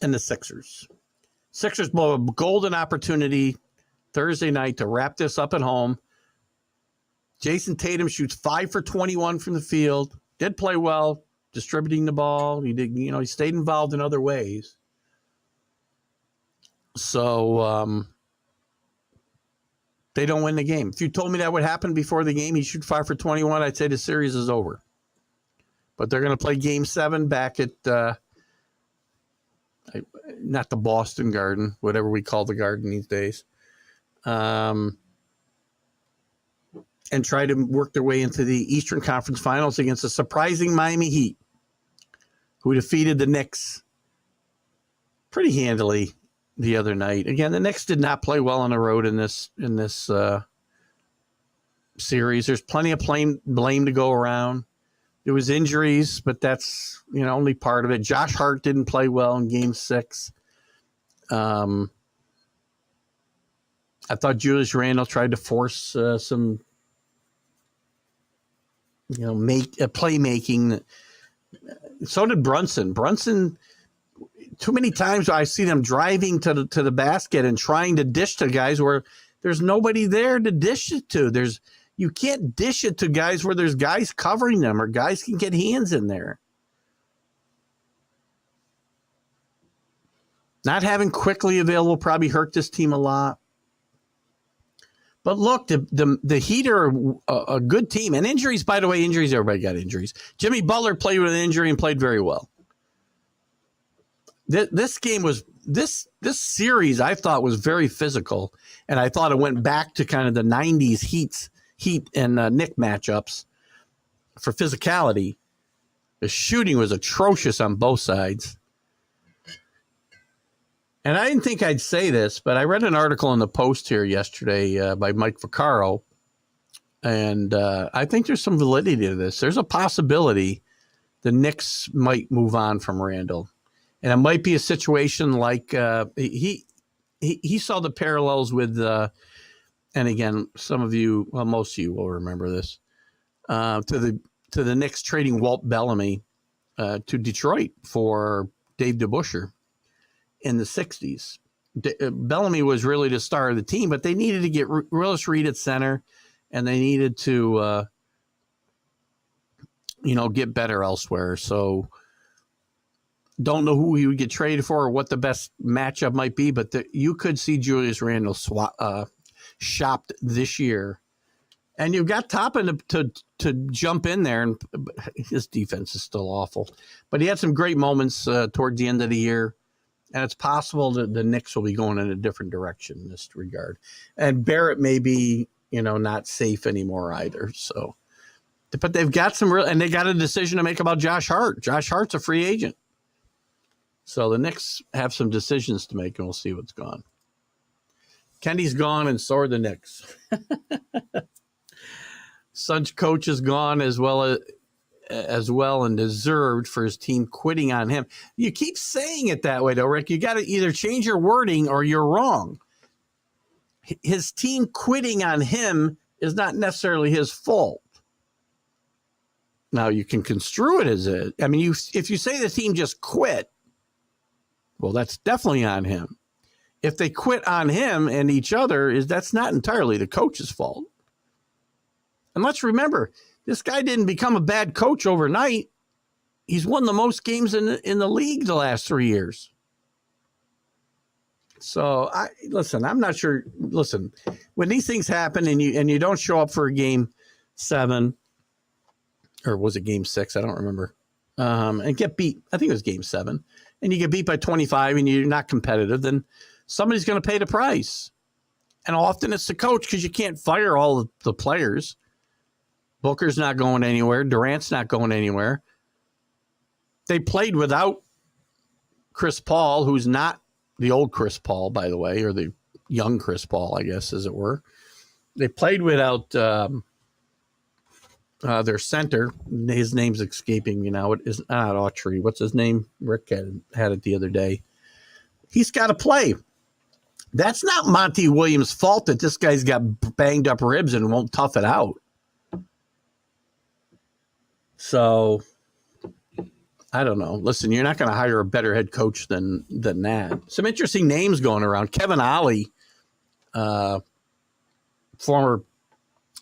and the Sixers. Sixers blow a golden opportunity Thursday night to wrap this up at home. Jason Tatum shoots 5 for 21 from the field. Did play well, distributing the ball. He stayed involved in other ways. So they don't win the game. If you told me that would happen before the game, he shoot 5 for 21, I'd say the series is over. But they're going to play Game 7 back at not the Boston Garden, whatever we call the Garden these days. And try to work their way into the Eastern Conference Finals against a surprising Miami Heat, who defeated the Knicks pretty handily the other night. Again, the Knicks did not play well on the road in this series. There's plenty of blame to go around. There was injuries, but that's only part of it. Josh Hart didn't play well in Game 6. I thought Julius Randle tried to force some playmaking. So did Brunson. Too many times I see them driving to the basket and trying to dish to guys where there's nobody there to dish it to. You can't dish it to guys where there's guys covering them or guys can get hands in there. Not having quickly available probably hurt this team a lot. But look, the Heat are a good team. And injuries, by the way, everybody got injuries. Jimmy Butler played with an injury and played very well. This series I thought was very physical, and I thought it went back to kind of the 90s Heat and Knick matchups for physicality. The shooting was atrocious on both sides. And I didn't think I'd say this, but I read an article in the Post here yesterday by Mike Vaccaro, and I think there's some validity to this. There's a possibility the Knicks might move on from Randall, and it might be a situation like he saw the parallels with, and again, some of you, well, most of you will remember this, to the Knicks trading Walt Bellamy to Detroit for Dave DeBusschere in the 60s. Bellamy was really the star of the team, but they needed to get Willis Reed at center, and they needed to, get better elsewhere. So don't know who he would get traded for or what the best matchup might be, but you could see Julius Randle shopped this year. And you've got Toppin to jump in there, and his defense is still awful. But he had some great moments toward the end of the year, and it's possible that the Knicks will be going in a different direction in this regard. And Barrett may be, not safe anymore either. So, but they've got and they got a decision to make about Josh Hart. Josh Hart's a free agent. So the Knicks have some decisions to make, and we'll see what's gone. Kenny's gone, and so are the Knicks. Suns coach is gone as well and deserved for his team quitting on him. You keep saying it that way, though, Rick. You got to either change your wording or you're wrong. His team quitting on him is not necessarily his fault. Now, you can construe it as if you say the team just quit, well, that's definitely on him. If they quit on him and each other, that's not entirely the coach's fault. And let's remember, this guy didn't become a bad coach overnight. He's won the most games in the league the last 3 years. So, I'm not sure. Listen, when these things happen and you don't show up for a game 7, or was it game 6? I don't remember. And get beat. I think it was game 7. And you get beat by 25 and you're not competitive, then somebody's going to pay the price. And often it's the coach, because you can't fire all of the players. Booker's not going anywhere. Durant's not going anywhere. They played without Chris Paul, who's not the old Chris Paul, by the way, or the young Chris Paul, I guess, as it were. They played without their center. His name's escaping me now. It is not Autry. What's his name? Rick had it the other day. He's got to play. That's not Monty Williams' fault that this guy's got banged up ribs and won't tough it out. So, I don't know. Listen, you're not going to hire a better head coach than that. Some interesting names going around. Kevin Ollie, former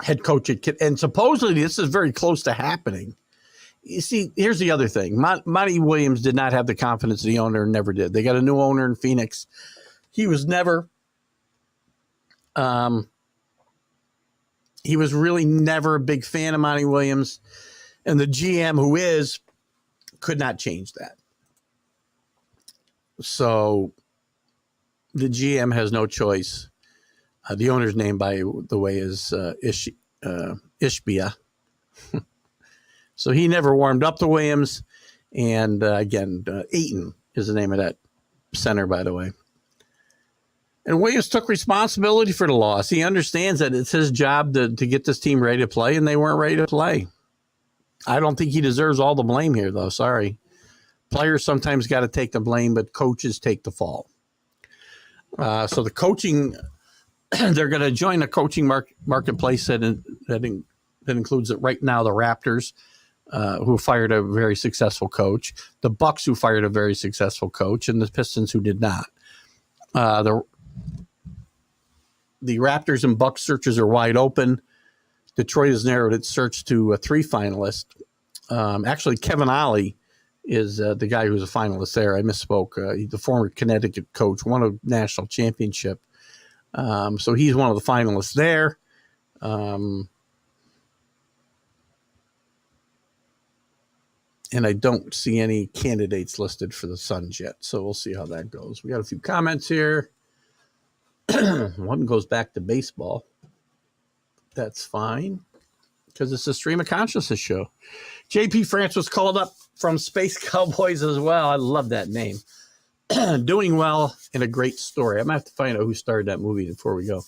head coach at Kid, and supposedly this is very close to happening. You see, here's the other thing. Monty Williams did not have the confidence the owner never did. They got a new owner in Phoenix. He was really never a big fan of Monty Williams. And the GM, who could not change that. So the GM has no choice. The owner's name, by the way, is Ishbia. So he never warmed up to Williams. And again, Ayton is the name of that center, by the way. And Williams took responsibility for the loss. He understands that it's his job to get this team ready to play, and they weren't ready to play. I don't think he deserves all the blame here, though. Sorry. Players sometimes got to take the blame, but coaches take the fall. So the coaching, they're going to join a coaching marketplace that includes right now the Raptors, who fired a very successful coach, the Bucks, who fired a very successful coach, and the Pistons, who did not. The Raptors and Bucks searches are wide open. Detroit has narrowed its search to 3 finalists. Actually, Kevin Ollie is the guy who's a finalist there. I misspoke. He's the former Connecticut coach, won a national championship. So he's one of the finalists there. And I don't see any candidates listed for the Suns yet. So we'll see how that goes. We got a few comments here. One goes back to baseball. That's fine, because it's a Stream of Consciousness show. JP France was called up from Space Cowboys as well. I love that name. Doing well in a great story. I'm going to have to find out who starred that movie before we go.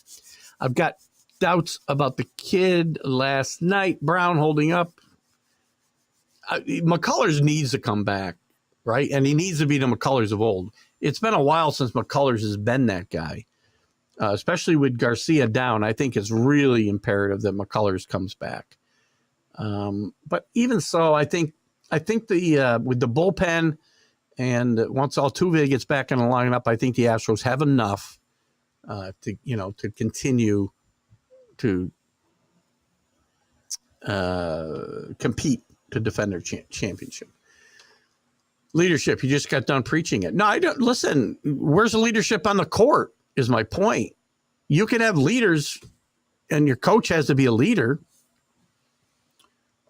I've got doubts about the kid last night. Brown holding up. McCullers needs to come back, right? And he needs to be the McCullers of old. It's been a while since McCullers has been that guy, especially with Garcia down. I think it's really imperative that McCullers comes back. But even so, I think the with the bullpen and once Altuve gets back in the lineup, I think the Astros have enough to continue to compete to defend their championship. Leadership, you just got done preaching it. No, I don't. Listen, where's the leadership on the court is my point. You can have leaders, and your coach has to be a leader.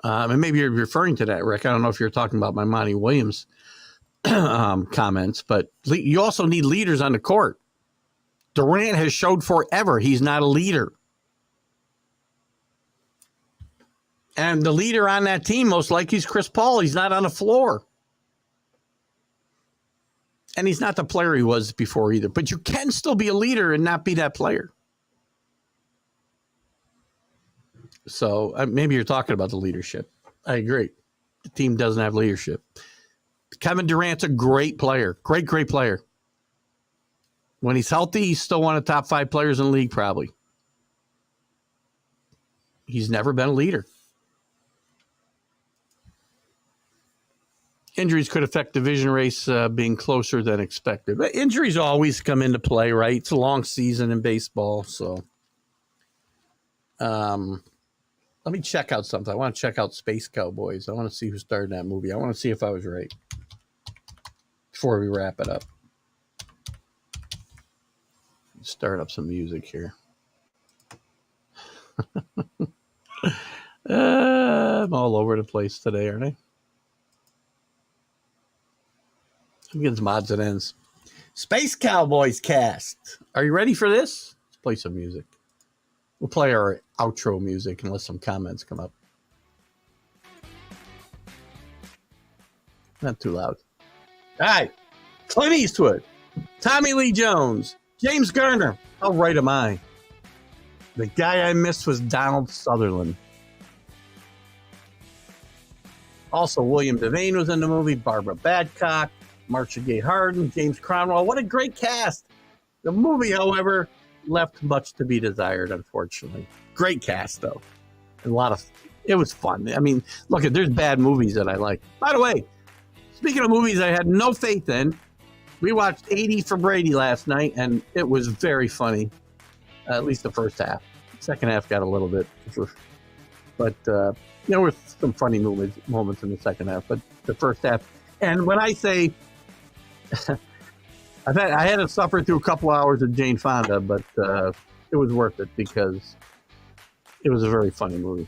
And maybe you're referring to that, Rick. I don't know if you're talking about my Monty Williams comments, but you also need leaders on the court. Durant has showed forever he's not a leader. And the leader on that team, most likely, is Chris Paul. He's not on the floor. And he's not the player he was before either. But you can still be a leader and not be that player. So maybe you're talking about the leadership. I agree. The team doesn't have leadership. Kevin Durant's a great player. Great player. When he's healthy, he's still one of the top 5 players in the league, probably. He's never been a leader. Injuries could affect division race being closer than expected. But injuries always come into play, right? It's a long season in baseball. So let me check out something. I want to check out Space Cowboys. I want to see who starred in that movie. I want to see if I was right before we wrap it up. Start up some music here. I'm all over the place today, aren't I? I'm getting some odds and ends. Space Cowboys cast. Are you ready for this? Let's play some music. We'll play our outro music unless some comments come up. Not too loud. All right. Clint Eastwood, Tommy Lee Jones, James Garner. How right am I? The guy I missed was Donald Sutherland. Also, William Devane was in the movie. Barbara Badcock, Marcia Gay Harden, James Cromwell. What a great cast. The movie, however, left much to be desired, unfortunately. Great cast, though. It was fun. I mean, look, there's bad movies that I like. By the way, speaking of movies I had no faith in, we watched 80 for Brady last night, and it was very funny. At least the first half. The second half got a little bit. But, there were some funny moments in the second half. But the first half. And when I say, I had to suffer through a couple hours of Jane Fonda, but it was worth it because it was a very funny movie.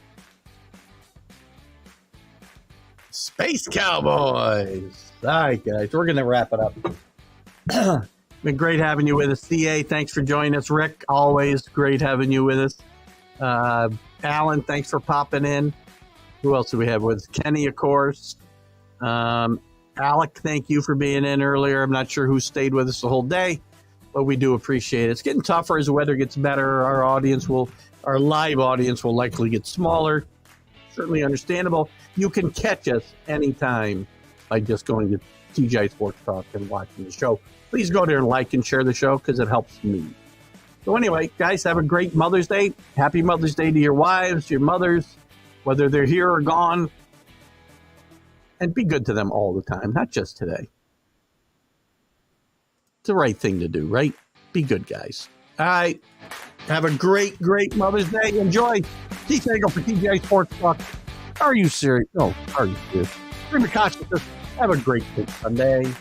Space Cowboys. All right, guys, we're going to wrap it up. Been great having you with us. CA, thanks for joining us. Rick, always great having you with us. Alan, thanks for popping in. Who else do we have with us? Kenny, of course. Alec, thank you for being in earlier. I'm not sure who stayed with us the whole day, but we do appreciate it. It's getting tougher as the weather gets better. Our live audience will likely get smaller. Certainly understandable. You can catch us anytime by just going to TGI Sports Talk and watching the show. Please go there and like and share the show because it helps me. So anyway, guys, have a great Mother's Day. Happy Mother's Day to your wives, your mothers, whether they're here or gone. And be good to them all the time, not just today. It's the right thing to do, right? Be good, guys. All right. Have a great Mother's Day. Enjoy. Keith Nagel for TGI Sports Talk. Are you serious? No, are you serious? Stream of consciousness. Have a great Sunday.